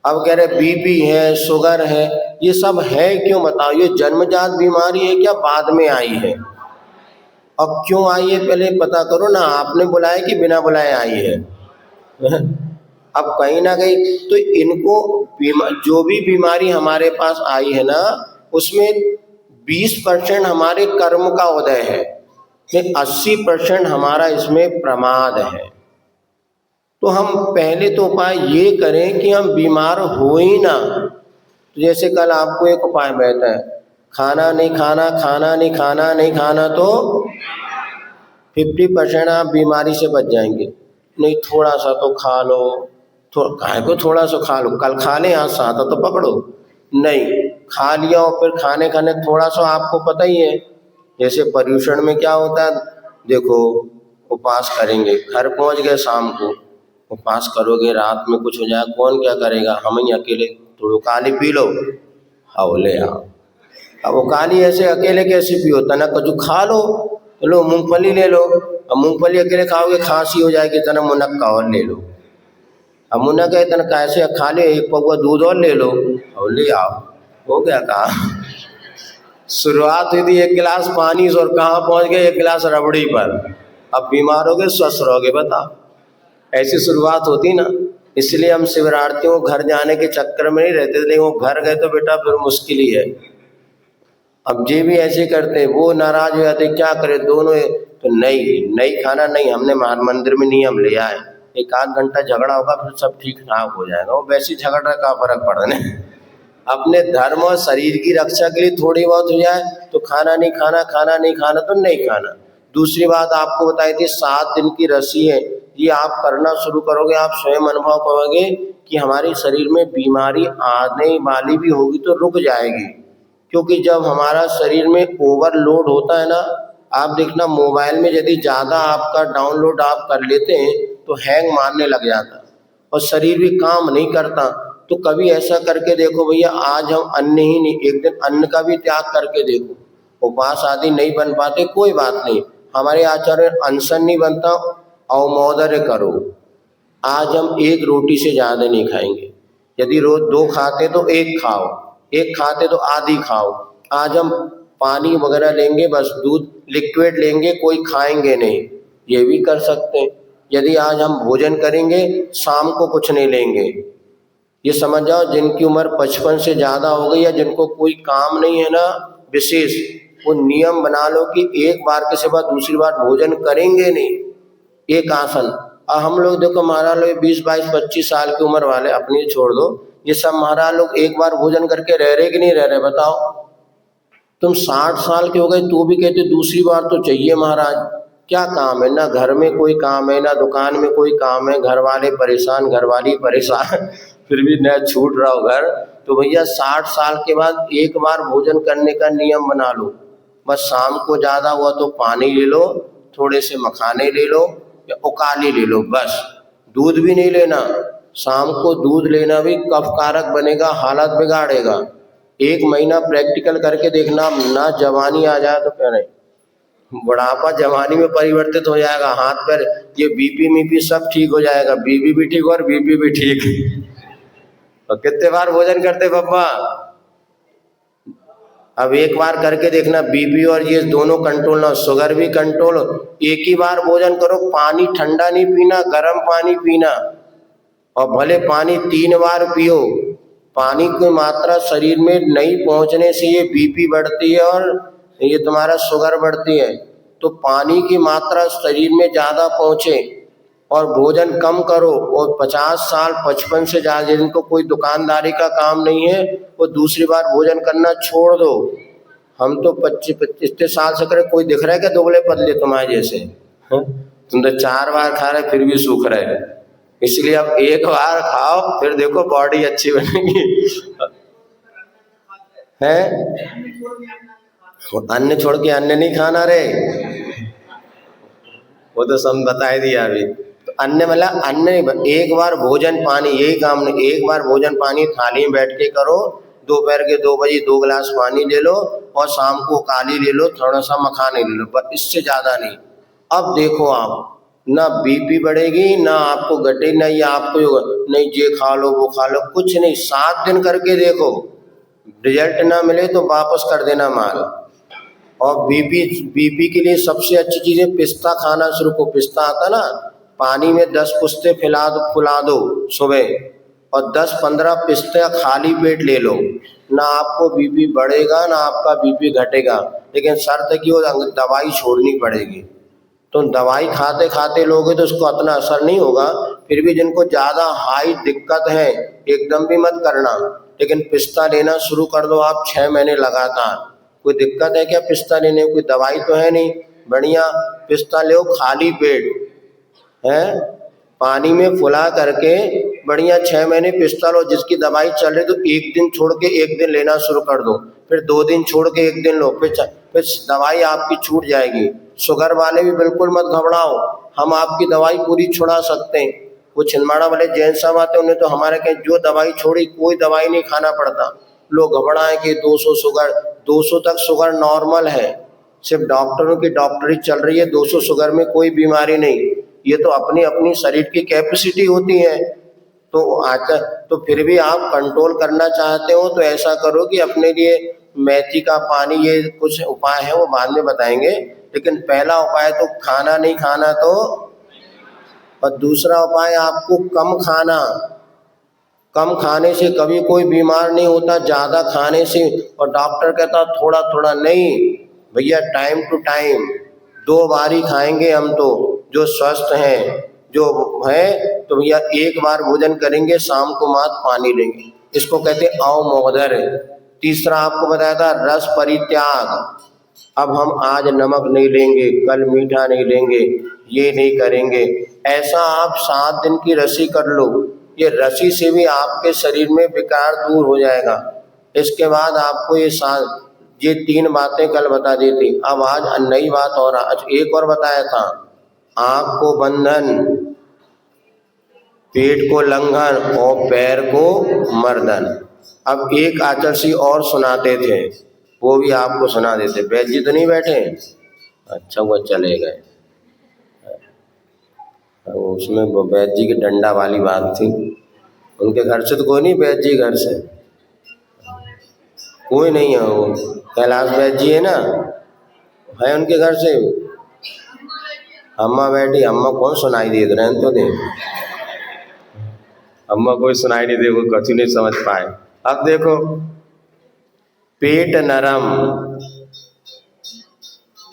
अब कह रहे बीपी है, शुगर है, ये सब है क्यों बताओ? ये जन्मजात बीमारी है क्या बाद में आई है? अब क्यों आई है पहले पता करो ना, आपने बुलाया कि बिना बुलाए आई है? अब कहीं ना कहीं तो इनको जो भी बीमारी हमारे पास आई है ना, उसमें 20% हमारे कर्म का उदय है, 80% हमारा इसमें प्रमाद है। तो हम पहले तो उपाय ये करें कि हम बीमार हो ही ना। जैसे कल आपको एक उपाय बताया है, खाना नहीं खाना, खाना नहीं खाना, नहीं खाना तो 50% आप बीमारी से बच जाएंगे। नहीं थोड़ा सा तो खा लो, काहे को थोड़ा सा खा लो, कल खा लें, आज सादा तो पकड़ो। नहीं, खा लिया और फिर खाने खाने थोड़ा सा, आपको पता ही है जैसे पर्यूषण में क्या होता है, देखो उपवास करेंगे, घर पहुंच गए शाम को, उपवास करोगे, रात में कुछ हो जाए कौन क्या करेगा? हम ही अकेले। थोड़ा काली पी लो, हौले आओ। अब वो काली ऐसे अकेले कैसे पियो? तना कजू खा लो, लो मूंगफली ले लो, अब मूंगफली अकेले खाओगे खांसी हो जाएगी, तना मुनक्का और ले लो। अब मुनक्का तना कैसे खा ले, एक पौवा दूध और ले लो और ले आओ, हो गया काम। शुरुआत हुई थी 1 गिलास पानी से और कहाँ पहुँच गए 1 गिलास रबड़ी पर। अब बीमार हो गए, स्वस्थ रहोगे, बताओ? ऐसी शुरुआत होती ना। इसलिए हम शिवरार्थियों को घर जाने के चक्कर में नहीं रहते, लेकिन वो घर गए तो बेटा फिर मुश्किल ही है। अब ये भी ऐसे करते, वो नाराज हो जाते, क्या करे दोनों? तो नहीं खाना नहीं, हमने मान मंदिर में नियम लिया है, 1 आध घंटा झगड़ा होगा फिर सब ठीक ठाक हो जाएगा। वो वैसे झगड़ा का फर्क पड़ने, अपने धर्म और शरीर की रक्षा के लिए थोड़ी बहुत हो जाए तो खाना नहीं खाना, खाना नहीं खाना तो नहीं खाना। दूसरी बात आपको बताई थी 7 दिन की रस्सी है, ये आप करना शुरू करोगे, आप स्वयं अनुभव करोगे कि हमारे शरीर में बीमारी आने वाली भी होगी तो रुक जाएगी। क्योंकि जब हमारा शरीर में ओवरलोड होता है ना, आप देखना मोबाइल में यदि ज़्यादा आपका डाउनलोड आप कर लेते हैं तो हैंग मारने लग जाता और शरीर भी काम नहीं करता। तो कभी ऐसा करके देखो भैया, आज हम अन्न ही नहीं, एक दिन अन्न का भी त्याग करके देखो। उपवास आदि नहीं बन पाते कोई बात नहीं, हमारे आचार्य अनशन नहीं बनता, अवमोदर्य करो। आज हम 1 रोटी से ज़्यादा नहीं खाएंगे, यदि रोज 2 खाते तो 1 खाओ, 1 खाते तो आधी खाओ। आज हम पानी वगैरह लेंगे, बस दूध लिक्विड लेंगे, कोई खाएंगे नहीं, ये भी कर सकते हैं। यदि आज हम भोजन करेंगे, शाम को कुछ नहीं लेंगे। ये समझ जाओ जिनकी उम्र 55 से ज़्यादा हो गई या जिनको कोई काम नहीं है ना विशेष, वो नियम बना लो कि 1 बार के सिवा दूसरी बार भोजन करेंगे नहीं। एक आसन, अब हम लोग देखो महाराज लोग 20, 22, 25 साल की उम्र वाले, अपनी छोड़ दो, ये सब महाराज लोग 1 बार भोजन करके रह रहे कि नहीं रह रहे बताओ? तुम 60 साल के हो गए तो भी कहते दूसरी बार तो चाहिए महाराज। क्या काम है? ना घर में कोई काम है, ना दुकान में कोई काम है, घर वाले परेशान, घरवाली परेशान, फिर भी न छूट रहा हो घर। तो भैया 60 साल के बाद 1 बार भोजन करने का नियम बना लो। बस शाम को ज़्यादा हुआ तो पानी ले लो, थोड़े से मखाने ले लो या उकाली ले लो, बस। दूध भी नहीं लेना, शाम को दूध लेना भी कफ कारक बनेगा, हालत बिगाड़ेगा। 1 महीना प्रैक्टिकल करके देखना, ना जवानी आ जाए तो कह रहे बुढ़ापा जवानी में परिवर्तित हो जाएगा, हाथ पैर ये बीपी मीपी सब ठीक हो जाएगा, बीपी भी ठीक और बीपी भी ठीक। और कितने बार भोजन करते पापा? अब एक बार करके देखना, बीपी और ये दोनों कंट्रोल ना, शुगर भी कंट्रोल। एक ही बार भोजन करो, पानी ठंडा नहीं पीना, गर्म पानी पीना, और भले पानी 3 बार पियो। पानी की मात्रा शरीर में नहीं पहुंचने से ये बीपी बढ़ती है और ये तुम्हारा शुगर बढ़ती है। तो पानी की मात्रा शरीर में ज्यादा पहुंचे और भोजन कम करो। और 50 साल 55 से ज्यादा जिनको कोई दुकानदारी का काम नहीं है वो दूसरी बार भोजन करना छोड़ दो। हम तो 25 साल से करे, कोई दिख रहा है क्या दुबले पतले तुम्हारे जैसे? तुम तो 4 बार खा रहे फिर भी सूख रहे। इसलिए अब एक बार खाओ फिर देखो बॉडी अच्छी बनेगी। है अन्न छोड़ के अन्न नहीं खाना रे, वो तो सब बता ही दिया अभी। तो अन्न मतलब अन्न एक बार भोजन पानी, यही काम नहीं, एक बार भोजन पानी थाली में बैठ के करो। दोपहर के 2 बजे 2 गिलास पानी ले लो और शाम को काली ले लो, थोड़ा सा मखाने ले लो, बस इससे ज्यादा नहीं। अब देखो आप ना बीपी बढ़ेगी ना आपको घटे, ना ये आपको नहीं ये खा लो वो खा लो, कुछ नहीं। 7 दिन करके देखो, रिजल्ट ना मिले तो वापस कर देना माल। और बीपी के लिए सबसे अच्छी चीज है पिस्ता खाना शुरू को। पिस्ता आता ना, पानी में 10 पिस्ते फुला दो सुबह, और 10-15 पिस्ते खाली पेट ले लो, ना आपको बीपी बढ़ेगा ना आपका बीपी घटेगा। लेकिन शर्त की वो दवाई छोड़नी पड़ेगी। तो दवाई खाते खाते लोगे तो उसको इतना असर नहीं होगा। फिर भी जिनको ज्यादा हाई दिक्कत है एकदम भी मत करना, लेकिन पिस्ता लेना शुरू कर दो आप 6 महीने लगातार। कोई दिक्कत है क्या पिस्ता लेने में? कोई दवाई तो है नहीं। बढ़िया पिस्ता लो खाली पेट, है पानी में फुला करके बढ़िया 6 महीने पिस्ता लो। जिसकी दवाई चल रही तो 1 दिन छोड़ के 1 दिन लेना शुरू कर दो, फिर 2 दिन छोड़ के 1 दिन लो, फिर दवाई आपकी छूट जाएगी। शुगर वाले भी बिल्कुल मत घबराओ, हम आपकी दवाई पूरी छुड़ा सकते हैं। वो छिंदवाड़ा वाले जैन साहब आते उन्हें तो हमारे कहीं जो दवाई छोड़ी कोई दवाई नहीं खाना पड़ता। लोग घबराएं कि 200 शुगर, 200 तक शुगर नॉर्मल है, सिर्फ डॉक्टरों की डॉक्टरी चल रही है। 200 शुगर में कोई बीमारी नहीं, ये तो अपनी अपनी शरीर की कैपेसिटी होती है। तो आता तो फिर भी आप कंट्रोल करना चाहते हो तो ऐसा करो कि अपने लिए मेथी का पानी, ये कुछ उपाय है वो बाद में बताएंगे, लेकिन पहला उपाय तो खाना नहीं खाना तो, और दूसरा उपाय आपको कम खाना। कम खाने से कभी कोई बीमार नहीं होता, ज्यादा खाने से। और डॉक्टर कहता थोड़ा थोड़ा नहीं भैया, टाइम टू टाइम 2 बार ही खाएंगे हम तो जो स्वस्थ हैं, जो है तो भैया 1 बार भोजन करेंगे, शाम को मात्र पानी लेंगे। इसको कहते अवमोदर। तीसरा आपको बताया था रस परित्याग। अब हम आज नमक नहीं लेंगे, कल मीठा नहीं लेंगे, ये नहीं करेंगे। ऐसा आप 7 दिन की रसी कर लो, ये रसी से भी आपके शरीर में विकार दूर हो जाएगा। इसके बाद आपको ये 3 बातें कल बता दी थी। अब आज नई बात और आज एक और बताया था, आँख को बंधन, पेट को लंघन और पैर को मर्दन। अब एक आचर्षी और सुनाते थे, वो भी आपको सुना देते। वैद्य जी तो नहीं बैठे? अच्छा वो चले गए। उसमें वैद्य जी की डंडा वाली बात थी। उनके घर से तो कोई नहीं, वैद्य जी घर से कोई नहीं है। वो कैलाश वैद्य जी है ना, है उनके घर से। अम्मा बैठी, अम्मा कौन सुनाई दे रहे हैं तो दे, अम्मा कोई सुनाई नहीं दे, वो कथी नहीं समझ पाए। अब देखो, पेट नरम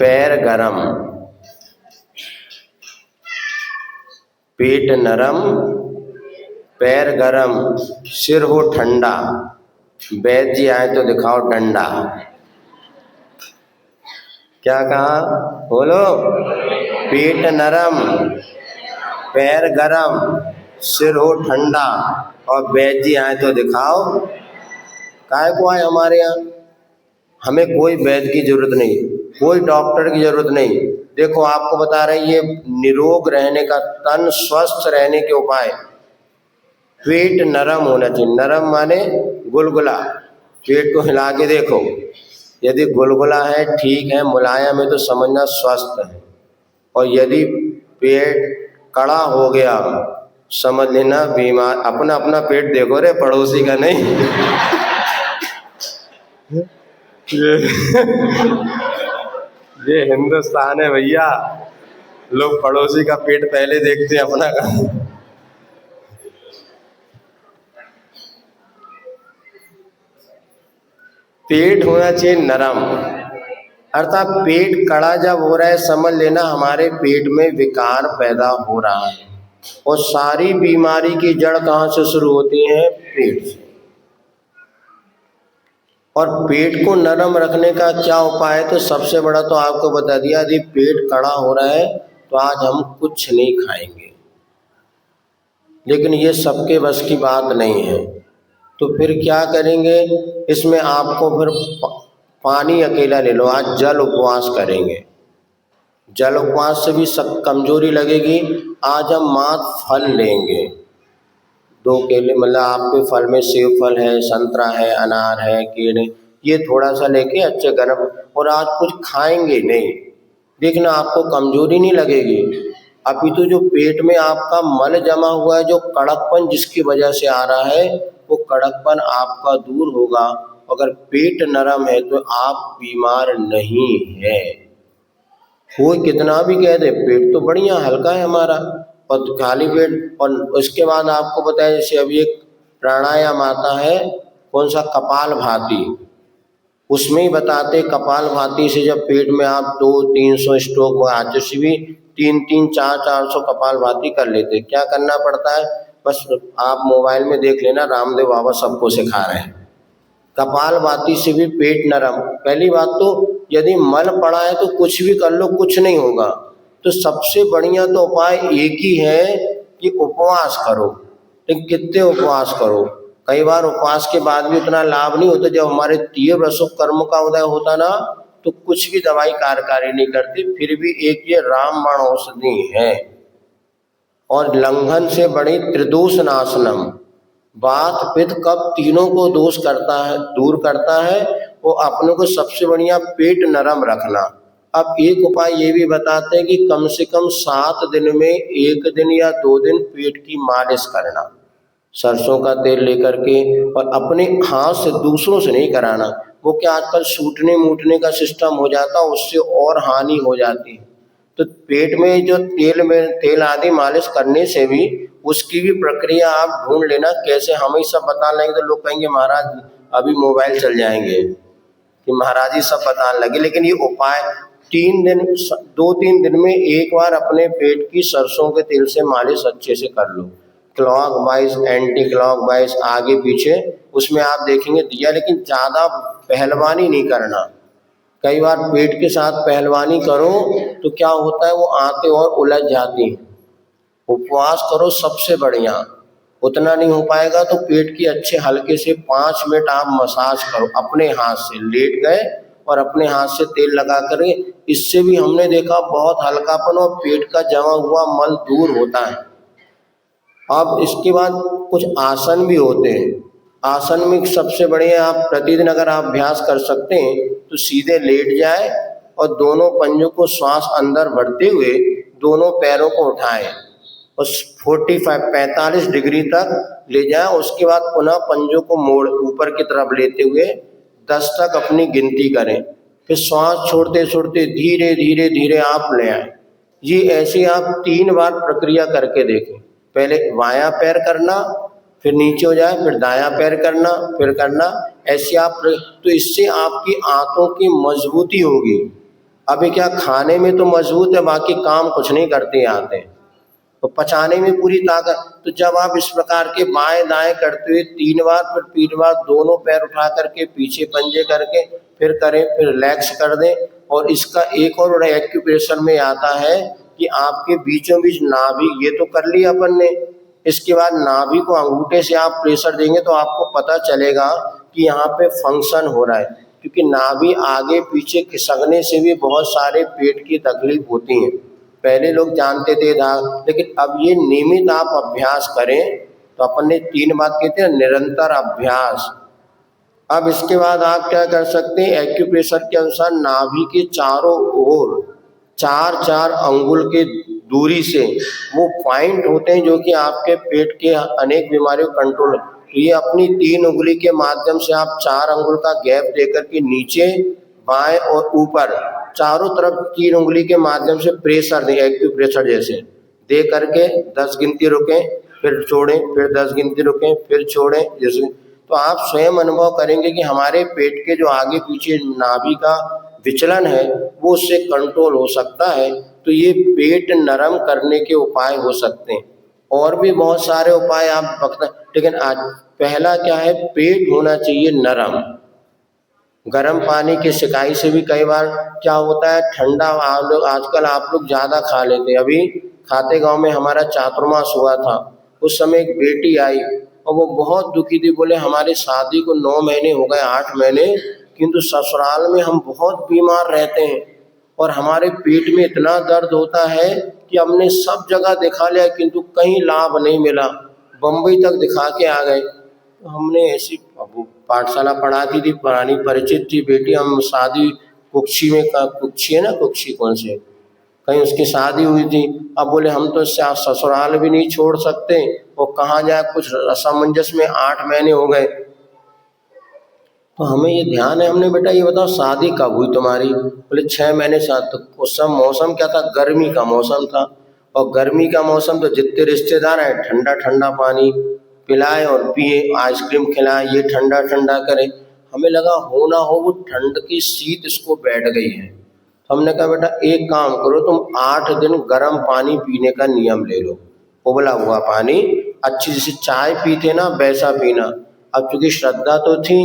पैर गरम, पेट नरम पैर गरम, सिर हो ठंडा, वैद्य जी आए तो दिखाओ डंडा। क्या कहा बोलो? पेट नरम पैर गरम, सिर हो ठंडा, और वैद्य जी आए तो दिखाओ। काहे को आए हमारे यहाँ? हमें कोई वैद्य की जरूरत नहीं, कोई डॉक्टर की जरूरत नहीं। देखो आपको बता रहे ये निरोग रहने का, तन स्वस्थ रहने के उपाय। पेट नरम होना चाहिए, नरम माने गुलगुला, पेट को हिला के देखो, यदि गुलगुला है, ठीक है, मुलायम है तो समझना स्वस्थ है, और यदि पेट कड़ा हो गया समझ लेना बीमार। अपना अपना पेट देखो रे, पड़ोसी का नहीं। ये हिंदुस्तान है भैया, लोग पड़ोसी का पेट पहले देखते हैं, अपना का। पेट होना चाहिए नरम, अर्थात पेट कड़ा जब हो रहा है समझ लेना हमारे पेट में विकार पैदा हो रहा है, और सारी बीमारी की जड़ कहाँ से शुरू होती है? पेट से। और पेट को नरम रखने का क्या उपाय है? तो सबसे बड़ा तो आपको बता दिया, यदि पेट कड़ा हो रहा है तो आज हम कुछ नहीं खाएंगे, लेकिन ये सबके बस की बात नहीं है, तो फिर क्या करेंगे? इसमें आपको फिर पानी अकेला ले लो, आज जल उपवास करेंगे। जल उपवास से भी सब कमजोरी लगेगी। आज हम मात्र फल लेंगे, 2 केले, मतलब आपके फल में सेब फल है, संतरा है, अनार है, केले, ये थोड़ा सा लेके अच्छे गर्म, और आज कुछ खाएंगे नहीं। देखना आपको कमजोरी नहीं लगेगी, अभी तो जो पेट में आपका मल जमा हुआ है, जो कड़कपन जिसकी वजह से आ रहा है, वो कड़कपन आपका दूर होगा। अगर पेट नरम है तो आप बीमार नहीं है। कोई कितना भी कह दे पेट तो बढ़िया हल्का है हमारा, और खाली पेट। और उसके बाद आपको बताया, जैसे अभी एक प्राणायाम आता है, कौन सा? कपाल भाती। उसमें ही बताते कपाल भाती से जब पेट में आप 200-300 स्ट्रोक आज से भी 300, 400 कपाल भाती कर लेते। क्या करना पड़ता है? बस आप मोबाइल में देख लेना, रामदेव बाबा सबको सिखा रहे हैं। कपाल भाती से भी पेट नरम। पहली बात तो यदि मल पड़ा है तो कुछ भी कर लो, कुछ नहीं होगा। तो सबसे बढ़िया तो उपाय एक ही है कि उपवास करो। लेकिन कितने उपवास करो? कई बार उपवास के बाद भी उतना लाभ नहीं होता। जब हमारे तीव्र अशुभ कर्म का उदय होता ना, तो कुछ भी दवाई कार्यकारी नहीं करती। फिर भी एक ये रामबाण औषधि है, और लंघन से बड़ी त्रिदोष नाशनम। वात पित्त कफ तीनों को दोष करता है, दूर करता है। वो अपने को सबसे बढ़िया पेट नरम रखना। अब एक उपाय ये भी बताते हैं कि कम से कम 7 दिन में 1 दिन या 2 दिन पेट की मालिश करना, सरसों का तेल लेकर के, और अपने हाथ से, दूसरों से नहीं कराना। वो क्या आजकल सूटने मूटने का सिस्टम हो जाता है, उससे और हानि हो जाती है। तो पेट में जो तेल आदि मालिश करने से भी, उसकी भी प्रक्रिया आप ढूंढ लेना कैसे। हम ही सब बता लेंगे तो लोग कहेंगे महाराज अभी मोबाइल चल जाएंगे कि महाराज ही सब बताने लगे। लेकिन ये उपाय 2-3 दिन में एक बार अपने पेट की सरसों के तेल से मालिश अच्छे से कर लो, clockwise, anti clockwise, आगे पीछे, उसमें आप देखेंगे दिया। लेकिन ज़्यादा पहलवानी नहीं करना। कई बार पेट के साथ पहलवानी करो तो क्या होता है, वो आंतें और उलझ जाती हैं। उपवास करो सबसे बढ़िया। उतना नहीं हो पाएगा तो पेट की अच्छे हल्के से 5 मिनट आप मसाज करो, अपने हाथ से लेट गए और अपने हाथ से तेल लगा कर। इससे भी हमने देखा बहुत हल्कापन और पेट का जमा हुआ मल दूर होता है। अब इसके बाद कुछ आसन भी होते हैं। आसन में सबसे बढ़िया, आप प्रतिदिन अगर आप अभ्यास कर सकते हैं तो सीधे लेट जाए और दोनों पंजों को श्वास अंदर भरते हुए दोनों पैरों को उठाएं और 45 डिग्री तक ले जाएं। उसके बाद पुनः पंजों को मोड़ ऊपर की तरफ लेते हुए 10 तक अपनी गिनती करें। फिर श्वास छोड़ते छोड़ते धीरे धीरे धीरे आप ले आए। ये ऐसे आप 3 बार प्रक्रिया करके देखें। पहले बायां पैर करना, फिर नीचे हो जाए, फिर दायां पैर करना, फिर करना, ऐसे आप। तो इससे आपकी आंतों की मजबूती होगी। अभी क्या खाने में तो मजबूत है, बाकी काम कुछ नहीं करते आते, तो पचाने में पूरी ताकत। तो जब आप इस प्रकार के बाएं दाएं करते हुए 3 बार, फिर 3 बार दोनों पैर उठा करके पीछे पंजे करके फिर करें, फिर रिलैक्स कर दें। और इसका एक और एक्यूप्रेशर में आता है कि आपके बीचों बीच नाभि, ये तो कर लिया अपन ने, इसके बाद नाभि को अंगूठे से आप प्रेशर देंगे तो आपको पता चलेगा कि यहाँ पे फंक्शन हो रहा है। क्योंकि नाभि आगे पीछे खिसकने से भी बहुत सारे पेट की तकलीफ होती है। पहले लोग जानते थे था, लेकिन अब ये नियमित आप अभ्यास करें तो अपन ने 3 बात कहते हैं, निरंतर अभ्यास। अब इसके बाद आप क्या कर सकते हैं, एक्यूप्रेशर के अनुसार नाभि के चारों ओर 4-4 अंगुल के दूरी से वो पॉइंट होते हैं जो कि आपके पेट के अनेक बीमारियों को कंट्रोल। तो ये अपनी 3 उंगली के माध्यम से आप 4 अंगुल का गैप देकर के नीचे, बाएं और ऊपर चारों तरफ 3 उंगली के माध्यम से प्रेशर दें, एक्यूप्रेशर जैसे दे करके 10 गिनती रुकें, फिर छोड़ें, फिर 10 गिनती रुकें, फिर छोड़ें जैसे। तो आप स्वयं अनुभव करेंगे कि हमारे पेट के जो आगे पीछे नाभि का विचलन है वो उससे कंट्रोल हो सकता है। तो ये पेट नरम करने के उपाय हो सकते हैं। और भी बहुत सारे उपाय आप बता, लेकिन आज पहला क्या है, पेट होना चाहिए नरम। गर्म पानी के सिकाई से भी कई बार क्या होता है, ठंडा आजकल आप लोग ज़्यादा खा लेते हैं। अभी खाते गांव में हमारा चातुर्मास हुआ था, उस समय एक बेटी आई और वो बहुत दुखी थी। बोले हमारी शादी को 9 महीने हो गए, 8 महीने, किंतु ससुराल में हम बहुत बीमार रहते हैं और हमारे पेट में इतना दर्द होता है कि हमने सब जगह दिखा लिया किंतु कहीं लाभ नहीं मिला। बम्बई तक दिखा के आ गए। तो हमने ऐसी पाठशाला पढ़ाती थी, पुरानी परिचित थी बेटी, हम शादी कुक्षी में, कुक्षी है ना, कुक्षी कौन से, कहीं उसकी शादी हुई थी। अब बोले हम तो ससुराल भी नहीं छोड़ सकते और कहाँ जाए, कुछ असमंजस में 8 महीने हो गए। तो हमें ये ध्यान है, हमने बेटा ये बताओ शादी कब हुई तुम्हारी? बोले 6 महीने साथ। तो उस समय मौसम क्या था, गर्मी का मौसम था, और गर्मी का मौसम तो जितने रिश्तेदार हैं ठंडा ठंडा पानी पिलाए और पिए, आइसक्रीम खिलाए, ये ठंडा ठंडा करे। हमें लगा हो ना हो वो ठंड की शीत इसको बैठ गई है। हमने कहा बेटा एक काम करो, तुम 8 दिन गर्म पानी पीने का नियम ले लो, उबला हुआ पानी, अच्छी जैसे चाय पीते ना वैसा पीना। अब चूंकि श्रद्धा तो थी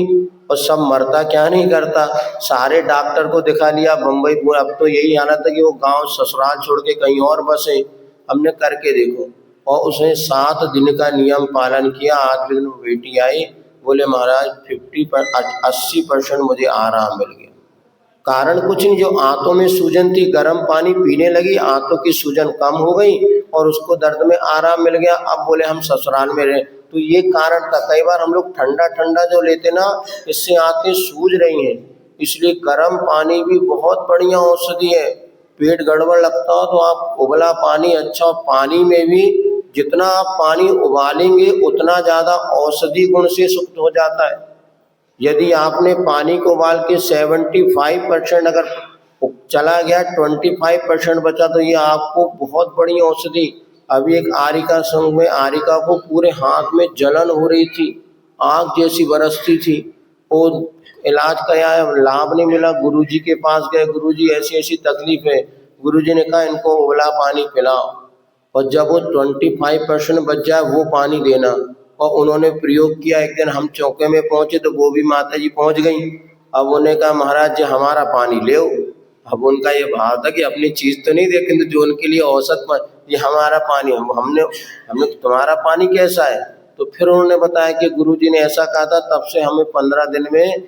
और सब मरता क्या नहीं करता, सारे डॉक्टर को दिखा लिया बम्बई पूरा। अब तो यही हालत है कि वो गांव ससुराल छोड़ के कहीं और बसे। हमने करके देखो, और उसने 7 दिन का नियम पालन किया। 8 दिन वो बेटी आई, बोले महाराज 80% मुझे आराम मिल गया। कारण कुछ नहीं, जो आंतों में सूजन थी गर्म पानी पीने लगी, आंतों की सूजन कम हो गई और उसको दर्द में आराम मिल गया। अब बोले हम ससुराल में रहे, तो ये कारण था। कई बार हम लोग ठंडा ठंडा जो लेते ना, इससे आंतें सूज रही हैं, इसलिए गर्म पानी भी बहुत बढ़िया औषधि है। पेट गड़बड़ लगता हो तो आप उबला पानी अच्छा, पानी में भी जितना आप पानी उबालेंगे उतना ज़्यादा औषधि गुण से युक्त हो जाता है। यदि आपने पानी को उबाल के 75% अगर चला गया, 25% बचा, तो ये आपको बहुत बड़ी औषधि। अभी एक आरिका संघ में आरिका को पूरे हाथ में जलन हो रही थी, आग जैसी बरसती थी, वो इलाज कराया, लाभ नहीं मिला। गुरुजी के पास गए, गुरुजी ऐसी ऐसी तकलीफ है। गुरुजी ने कहा इनको उबला पानी पिलाओ और जब वो 25% बच जाए वो पानी देना। और उन्होंने प्रयोग किया। एक दिन हम चौके में पहुंचे तो वो भी माता जी पहुंच गई। अब उन्होंने कहा महाराज जी हमारा पानी ले। अब उनका ये भाव था कि अपनी चीज तो नहीं देखेंगे, जो उनके लिए औसत ये हमारा पानी, हमने तुम्हारा पानी कैसा है? तो फिर उन्होंने बताया कि गुरुजी ने ऐसा कहा था, तब से हमें 15 दिन में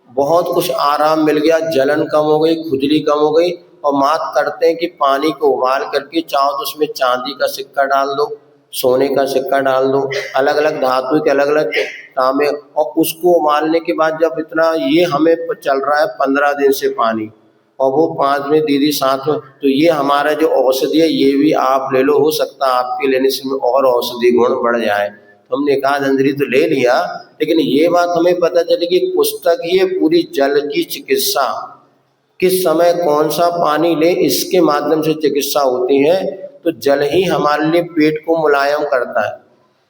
बहुत कुछ आराम मिल गया, जलन कम हो गई, खुजली कम हो गई। और मात करते हैं कि पानी को उबाल करके चाहो तो उसमें चांदी का सिक्का डाल दो, सोने का सिक्का डाल दो, अलग अलग धातु के अलग अलग तांबे, और उसको उबालने के बाद जब इतना ये हमें चल रहा है 15 दिन से पानी, और वो 5 में दीदी 7 में, तो ये हमारा जो औषधि है ये भी आप ले लो, हो सकता है आपके लेने से और औषधि गुण बढ़ जाए। तो हमने कहा अंजलि तो ले लिया, लेकिन ये बात हमें पता चली कि पुस्तक ही है पूरी जल की चिकित्सा, किस समय कौन सा पानी ले इसके माध्यम से चिकित्सा होती है। तो जल ही हमारे लिए पेट को मुलायम करता है,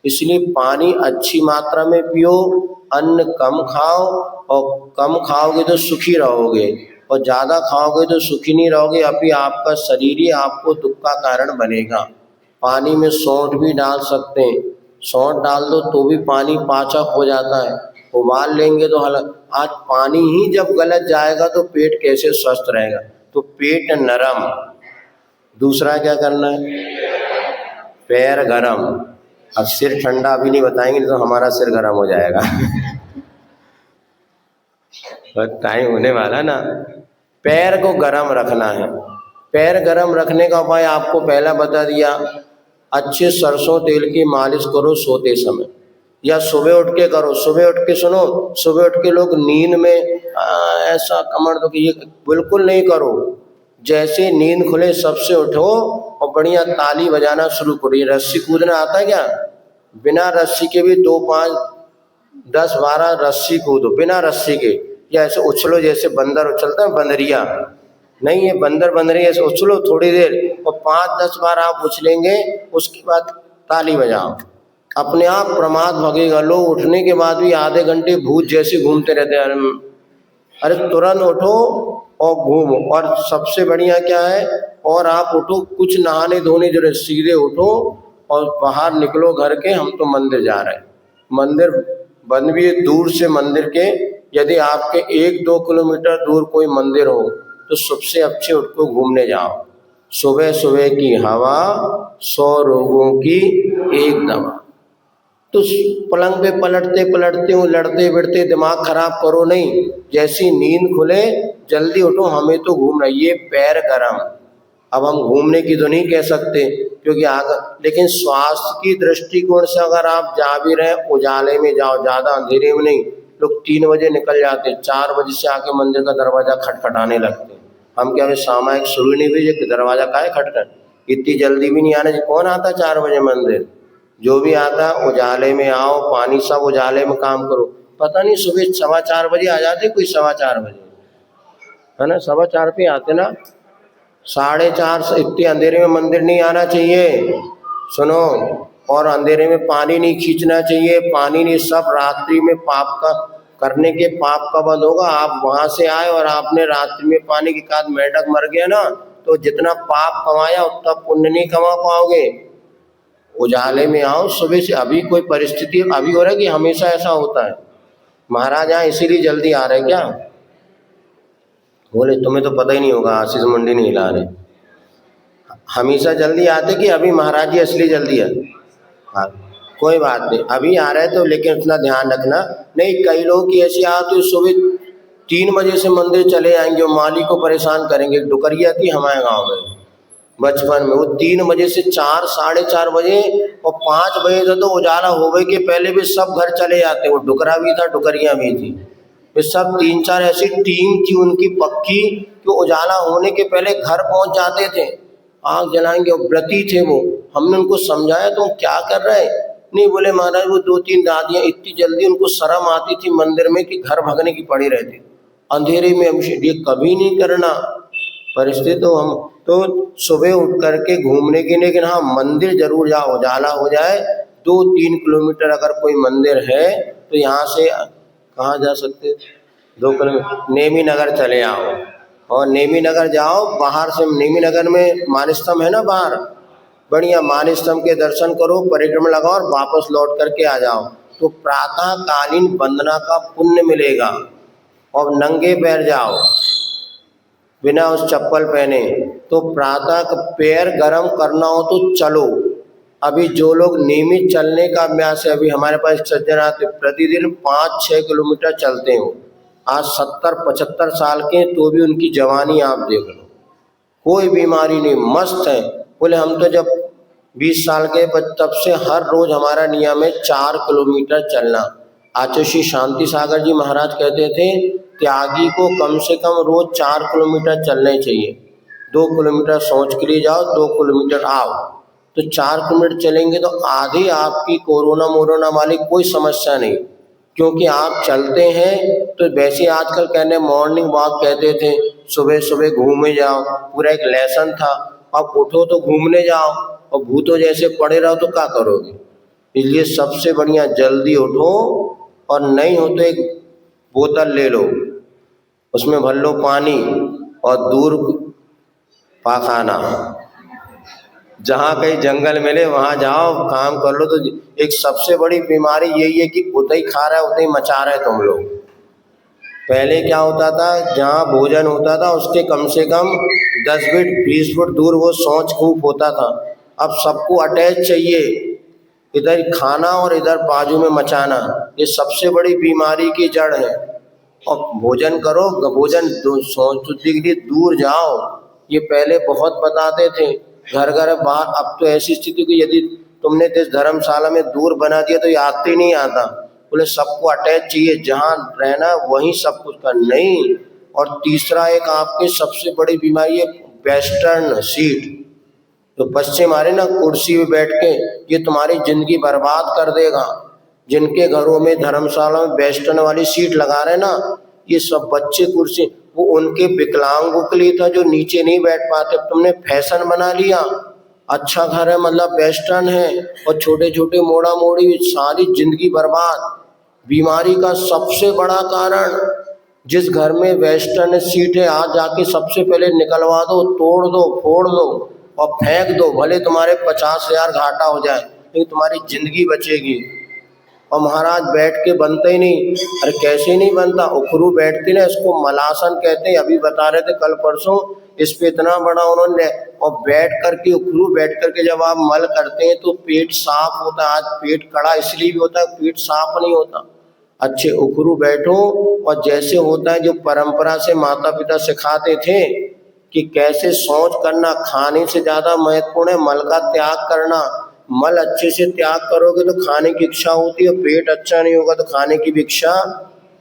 इसलिए पानी अच्छी मात्रा में पियो, अन्न कम खाओ, और कम खाओगे तो सुखी रहोगे, और ज़्यादा खाओगे तो सुखी नहीं रहोगे, अभी आपका शरीर ही आपको दुख का कारण बनेगा। पानी में सौंठ भी डाल सकते हैं, सौंठ डाल दो तो भी पानी पाचक हो जाता है। उबाल लेंगे तो आज पानी ही जब गलत जाएगा तो पेट कैसे स्वस्थ रहेगा? तो पेट नरम। दूसरा क्या करना है? पैर गरम। अब सिर ठंडा अभी नहीं बताएंगे तो हमारा सिर गरम हो जाएगा तो टाइम होने वाला ना। पैर को गरम रखना है। पैर गरम रखने का उपाय आपको पहला बता दिया, अच्छे सरसों तेल की मालिश करो सोते समय। या सुबह उठ के करो, सुबह उठ के सुनो, सुबह उठ के लोग नींद में ऐसा कमर दो कि ये बिल्कुल नहीं करो। जैसे नींद खुले सबसे उठो और बढ़िया ताली बजाना शुरू करो। ये रस्सी कूदना आता है क्या? बिना रस्सी के भी 2, 5, 10, 12 रस्सी कूदो बिना रस्सी के, या ऐसे उछलो जैसे बंदर उछलता है, बंदरिया नहीं, ये बंदर बंदरिया ऐसे उछलो थोड़ी देर और 5-10 बार आप उछलेंगे, उसके बाद ताली बजाओ, अपने आप प्रमाद भगेगा। लोग उठने के बाद भी आधे घंटे भूत जैसे घूमते रहते हैं। अरे तुरंत उठो और घूमो। और सबसे बढ़िया क्या है, और आप उठो, कुछ नहाने धोने जरूरत, सीधे उठो और बाहर निकलो घर के, हम तो मंदिर जा रहे हैं। मंदिर बंद भी है दूर से मंदिर के, यदि आपके 1-2 किलोमीटर दूर कोई मंदिर हो तो सबसे अच्छे उठ को घूमने जाओ। सुबह सुबह की हवा 100 रोगों की एक दवा। तो पलंग पे पलटते पलटते हो, लड़ते बिड़ते दिमाग खराब करो नहीं। जैसी नींद खुले जल्दी उठो, हमें तो घूमना। ये पैर गरम, अब हम घूमने की तो नहीं कह सकते क्योंकि आगे, लेकिन स्वास्थ्य की दृष्टिकोण से अगर आप जा भी रहे उजाले में जाओ, ज़्यादा अंधेरे में नहीं। लोग 3 बजे निकल जाते, 4 बजे से आके मंदिर का दरवाज़ा खटखटाने लगते। हम क्या, हमें सामायिक शुरू नहीं हुई कि दरवाज़ा काहे खटखट, इतनी जल्दी भी नहीं आना। कौन आता 4 बजे मंदिर? जो भी आता उजाले में आओ, पानी सब उजाले में काम करो। पता नहीं सुबह 4:15 बजे आ जाते, कोई 4:15 बजे, है ना, 4:15 पे आते ना। 4:30 से इतने अंधेरे में मंदिर नहीं आना चाहिए। सुनो, और अंधेरे में पानी नहीं खींचना चाहिए, पानी नहीं, सब रात्रि में पाप का करने के पाप का बंद होगा। आप वहां से आए और आपने रात्रि में पानी के साथ मेंढक मर गया ना, तो जितना पाप कमाया उतना पुण्य नहीं कमा पाओगे। उजाले में आओ सुबह से। अभी कोई परिस्थिति अभी हो रहा है कि हमेशा ऐसा होता है? महाराज यहाँ इसीलिए जल्दी आ रहे क्या? बोले तुम्हें तो पता ही नहीं होगा, आशीष मुंडी नहीं हिला रहे। हमेशा जल्दी आते कि अभी महाराज जी असली जल्दी है? हाँ, कोई बात नहीं, अभी आ रहे तो, लेकिन इतना ध्यान रखना नहीं। कई लोग की ऐसी आते हैं सुबह 3 बजे से मंदिर चले आएंगे और माली को परेशान करेंगे। डुकरिया थी हमारे गांव में बचपन में, वो 3 बजे से 4, 4:30 बजे और 5 बजे तक तो उजाला होवे के पहले भी सब घर चले जाते। वो डुकरा भी था, डुकरिया भी थी, वे सब 3-4 ऐसी टीम थी उनकी पक्की, कि उजाला होने के पहले घर पहुंच जाते थे, आग जलाएंगे। और व्रती थे वो। हमने उनको समझाया तुम क्या कर रहे हैं? नहीं, बोले महाराज वो 2-3 दादियाँ इतनी जल्दी उनको शर्म आती थी मंदिर में कि घर भगने की पड़ी रहती, अंधेरे में। हम ये कभी नहीं करना परिस्थिति। तो हम तो सुबह उठ करके घूमने की, लेकिन हाँ मंदिर जरूर जाओ, उजाला हो जाए। 2-3 किलोमीटर अगर कोई मंदिर है तो यहाँ से कहाँ जा सकते, 2 किलोमीटर नेमी नगर चले आओ, और नेमी नगर जाओ। बाहर से नेमी नगर में मानस्तंभ है ना बाहर, बढ़िया मानस्तंभ के दर्शन करो, परिक्रमा लगाओ और वापस लौट करके आ जाओ। तो प्रातः कालीन वंदना का पुण्य मिलेगा। और नंगे पैर जाओ बिना उस चप्पल पहने। तो प्रातः पैर गरम करना हो तो चलो। अभी जो लोग नियमित चलने का अभ्यास है, अभी हमारे पास सज्जन आते प्रतिदिन 5-6 किलोमीटर चलते हो, आज 70-75 साल के, तो भी उनकी जवानी आप देख लो, कोई बीमारी नहीं, मस्त है। बोले हम तो जब 20 साल के तब से हर रोज हमारा नियम है 4 किलोमीटर चलना। आचार्य श्री शांति सागर जी महाराज कहते थे त्यागी को कम से कम रोज 4 किलोमीटर चलने चाहिए। 2 किलोमीटर सोच के लिए जाओ, 2 किलोमीटर आओ, तो 4 किलोमीटर चलेंगे तो आधी आपकी कोरोना मोरोना वाली कोई समस्या नहीं, क्योंकि आप चलते हैं। तो वैसे आजकल कहने मॉर्निंग वॉक कहते थे, सुबह सुबह घूमे जाओ, पूरा एक लेसन था। अब उठो तो घूमने जाओ, और भूतों जैसे पड़े रहो तो क्या करोगे? इसलिए सबसे बढ़िया जल्दी उठो, और नहीं हो तो एक बोतल ले लो, उसमें भर लो पानी, और दूर पाखाना, जहाँ कहीं जंगल मिले वहाँ जाओ, काम कर लो। तो एक सबसे बड़ी बीमारी यही है कि उतना ही खा रहा है उतना ही मचा रहे तुम लोग। पहले क्या होता था, जहाँ भोजन होता था उसके कम से कम 10 फीट 20 फुट दूर वो शौच कूप होता था। अब सबको अटैच चाहिए, इधर खाना और इधर बाजू में मचाना, ये सबसे बड़ी बीमारी की जड़ है। और भोजन करो, भोजन शौच के लिए दूर जाओ। ये पहले बहुत बताते थे, घर घर बाहर। अब तो ऐसी स्थिति कि यदि तुमने तो इस धर्मशाला में दूर बना दिया तो ये आते ही नहीं आता। बोले सबको अटैच चाहिए, जहाँ रहना वहीं सब कुछ का नहीं। और तीसरा एक आपके सबसे बड़ी बीमारी है वेस्टर्न सीट, तो बच्चे मारे ना कुर्सी में बैठ के, ये तुम्हारी जिंदगी बर्बाद कर देगा। जिनके घरों में धर्मशाला में वेस्टर्न वाली सीट लगा रहे ना, ये सब बच्चे कुर्सी, वो उनके विकलांगों के लिए था जो नीचे नहीं बैठ पाते। तुमने फैशन बना लिया, अच्छा घर है मतलब वेस्टर्न है, और छोटे छोटे मोड़ा मोड़ी, सारी जिंदगी बर्बाद। बीमारी का सबसे बड़ा कारण, जिस घर में वेस्टर्न सीट है आज जाके सबसे पहले निकलवा दो, तोड़ दो, फोड़ दो और फेंक दो, भले तुम्हारे 50,000 घाटा हो जाए लेकिन तुम्हारी जिंदगी बचेगी। और महाराज बैठ के बनता ही नहीं। अरे कैसे नहीं बनता, उखरू बैठती ना, इसको मलासन कहते हैं, अभी बता रहे थे कल परसों, इस पे इतना बड़ा उन्होंने, और बैठ करके उखरू बैठ करके जब आप मल करते हैं तो पेट साफ होता है। आज पेट कड़ा इसलिए भी होता है, पेट साफ नहीं होता। अच्छे उखरू बैठो, और जैसे होता है जो परंपरा से माता पिता सिखाते थे कि कैसे शौच करना खाने से ज्यादा महत्वपूर्ण है, मल का त्याग करना। मल अच्छे से त्याग करोगे तो खाने की इच्छा होती है, पेट अच्छा नहीं होगा तो खाने की भी इच्छा।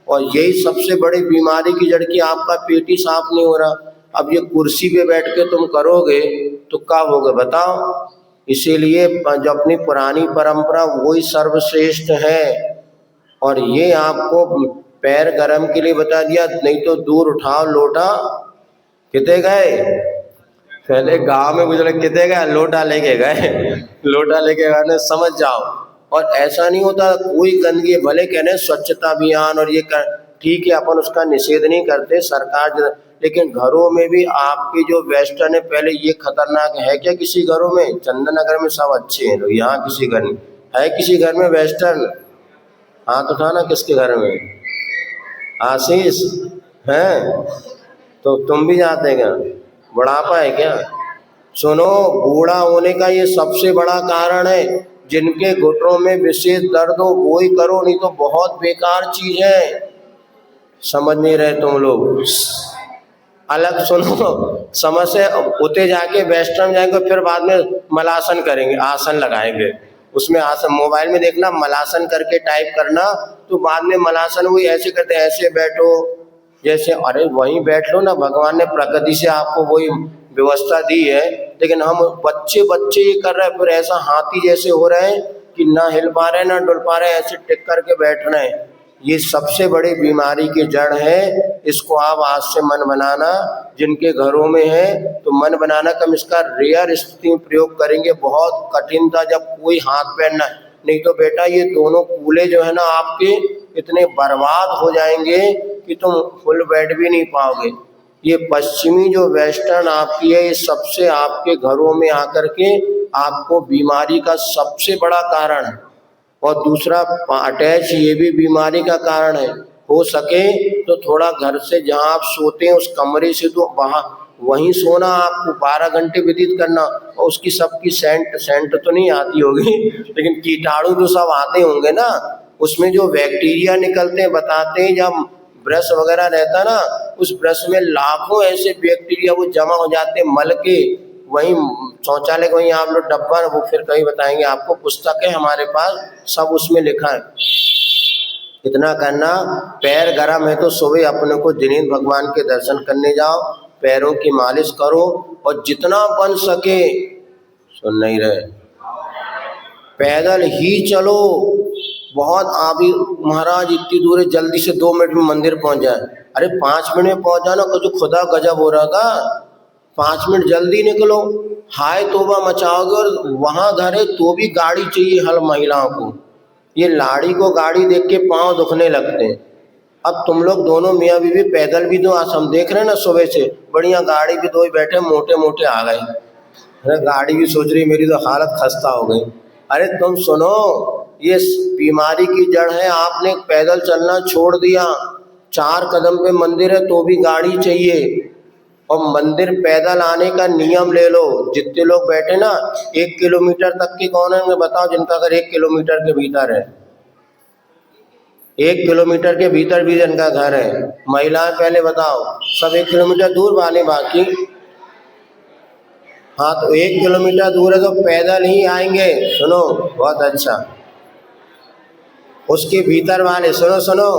और यही सबसे बड़ी बीमारी की जड़ की आपका पेट ही साफ नहीं हो रहा। अब ये कुर्सी पे बैठ के तुम करोगे तो कब होगा बताओ। इसीलिए जो अपनी पुरानी परंपरा वही सर्वश्रेष्ठ है। और ये आपको पैर गरम के लिए बता दिया, नहीं तो दूर उठाओ लोटा। कितने गए पहले गांव में गुजरे, कितने गए लोटा लेके गए, लोटा लेके गए, समझ जाओ। और ऐसा नहीं होता कोई गंदगी, भले कहने स्वच्छता अभियान और ये कर, ठीक है अपन उसका निषेध नहीं करते सरकार, लेकिन घरों में भी आपके जो वेस्टर्न है, पहले ये खतरनाक है क्या किसी घरों में? चंदन नगर में सब अच्छे हैं लोग, यहाँ किसी घर में है, किसी घर में वेस्टर्न? हाथ उठाना किसके घर में? आशीष है तो तुम भी जाते क्या? बुढ़ापा है क्या? सुनो, बूढ़ा होने का ये सबसे बड़ा कारण है। जिनके घुटनों में विशेष दर्द हो वो ही करो, नहीं तो बहुत बेकार चीज है। समझ नहीं रहे तुम लोग। अलग सुनो, समझ से उते जाके वेस्टर्न जाएंगे, फिर बाद में मलासन करेंगे, आसन लगाएंगे। उसमें आसन मोबाइल में देखना, मलासन करके टाइप करना, तो बाद में मलासन वही ऐसे करते, ऐसे बैठो जैसे, अरे वहीं बैठ लो ना, भगवान ने प्रकृति से आपको वही व्यवस्था दी है। लेकिन हम बच्चे बच्चे ये कर रहे हैं, फिर ऐसा हाथी जैसे हो रहे हैं कि ना हिल पा रहे ना डुल पा रहे, ऐसे टिक करके बैठ रहे हैं। ये सबसे बड़ी बीमारी की जड़ है। इसको आप आज से मन बनाना, जिनके घरों में है तो मन बनाना, कम इसका रेयर स्थिति में प्रयोग करेंगे। बहुत कठिन था जब कोई हाथ पैर ना, नहीं तो बेटा ये दोनों कूले जो है ना आपके इतने बर्बाद हो जाएंगे कि तुम फुल बेड भी नहीं पाओगे। ये पश्चिमी जो वेस्टर्न आपकी है, ये सबसे आपके घरों में आकर के आपको बीमारी का सबसे बड़ा कारण है। और दूसरा अटैच ये भी बीमारी का कारण है। हो सके तो थोड़ा घर से जहाँ आप सोते हैं उस कमरे से तो वहाँ वहीं सोना, आपको 12 घंटे व्यतीत करना। और उसकी सबकी सेंट तो नहीं आती होगी, लेकिन कीटाणु तो सब आते होंगे ना। उसमें जो बैक्टीरिया निकलते हैं, बताते हैं जब ब्रश वगैरह रहता ना, उस ब्रश में लाखों ऐसे बैक्टीरिया वो जमा हो जाते हैं मल के, वहीं शौचालय को वहीं आप लोग डब्बा, वो फिर कहीं बताएंगे आपको, पुस्तक है हमारे पास, सब उसमें लिखा है। इतना करना, पैर गरम है तो सुबह अपने को जिनेंद्र भगवान के दर्शन करने जाओ, पैरों की मालिश करो, और जितना बन सके, सुन नहीं रहे, पैदल ही चलो। बहुत अभी महाराज इतनी दूर है, जल्दी से 2 मिनट में मंदिर पहुंच जाए। अरे 5 मिनट में पहुंच जाना, कुछ खुदा गजब हो रहा था। 5 मिनट जल्दी निकलो, हाय तोबा मचाओगे। और वहां घर है तो भी गाड़ी चाहिए हर महिलाओं को। ये लाड़ी को गाड़ी देख के पांव दुखने लगते हैं। अब तुम लोग दोनों मियाँ बीवी पैदल भी दो, आज हम देख रहे हैं ना सुबह से, बढ़िया गाड़ी भी दो ही बैठे, मोटे मोटे आ गए। अरे गाड़ी भी सोच रही मेरी तो हालत खस्ता हो गई। अरे तुम सुनो, ये बीमारी की जड़ है, आपने पैदल चलना छोड़ दिया। 4 कदम पे मंदिर है तो भी गाड़ी चाहिए। और मंदिर पैदल आने का नियम ले लो। जितने लोग बैठे ना, 1 किलोमीटर तक के कौन है बताओ, जिनका अगर 1 किलोमीटर के भीतर है, 1 किलोमीटर के भीतर भी जिनका घर है, महिलाएं पहले बताओ, सब 1 किलोमीटर दूर वाले बाकी। हाँ तो 1 किलोमीटर दूर है तो पैदल ही आएंगे। सुनो, बहुत अच्छा। उसके भीतर वाले सुनो सुनो,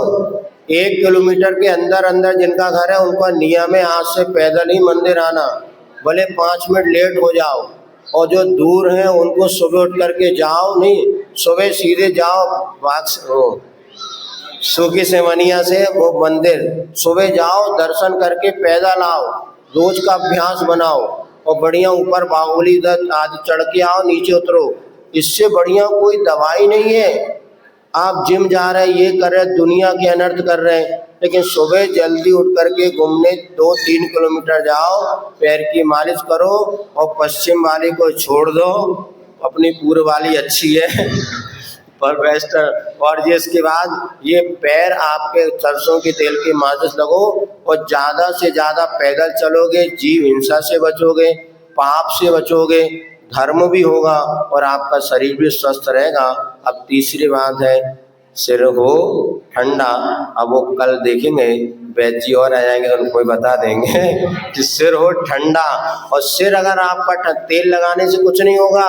1 किलोमीटर के अंदर अंदर जिनका घर है उनका नियम है आज से पैदल ही मंदिर आना, भले 5 मिनट लेट हो जाओ। और जो दूर हैं उनको सुबह उठ करके जाओ, नहीं सुबह सीधे जाओ सूखी सेवनिया से वो मंदिर, सुबह जाओ दर्शन करके पैदल आओ, रोज का अभ्यास बनाओ और बढ़िया ऊपर बाहुबली दत्त आदि चढ़ के आओ, नीचे उतरो। इससे बढ़िया कोई दवाई नहीं है। आप जिम जा रहे हैं, ये कर रहे हैं, दुनिया के अनर्थ कर रहे हैं, लेकिन सुबह जल्दी उठ करके घूमने 2-3 किलोमीटर जाओ, पैर की मालिश करो और पश्चिम वाली को छोड़ दो, अपनी पूर्व वाली अच्छी है पर बेस्ट। और ये इसके बाद ये पैर आपके सरसों के तेल की मालिश लगो और ज़्यादा से ज़्यादा पैदल चलोगे, जीव हिंसा से बचोगे, पाप से बचोगे, धर्म भी होगा और आपका शरीर भी स्वस्थ रहेगा। अब तीसरी बात है, सिर हो ठंडा। अब वो कल देखेंगे, वैद्य जी और आ जाएंगे तो उनको बता देंगे कि सिर हो ठंडा। और सिर अगर आपका तेल लगाने से कुछ नहीं होगा,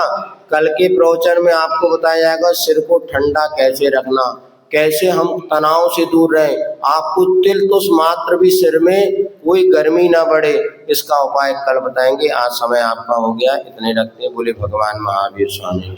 कल के प्रवचन में आपको बताया जाएगा सिर को ठंडा कैसे रखना, कैसे हम तनाव से दूर रहें, आपको तिलतुष मात्र भी सिर में कोई गर्मी ना बढ़े, इसका उपाय कल बताएंगे। आज समय आपका हो गया, इतने रखते हैं। बोले भगवान महावीर स्वामी।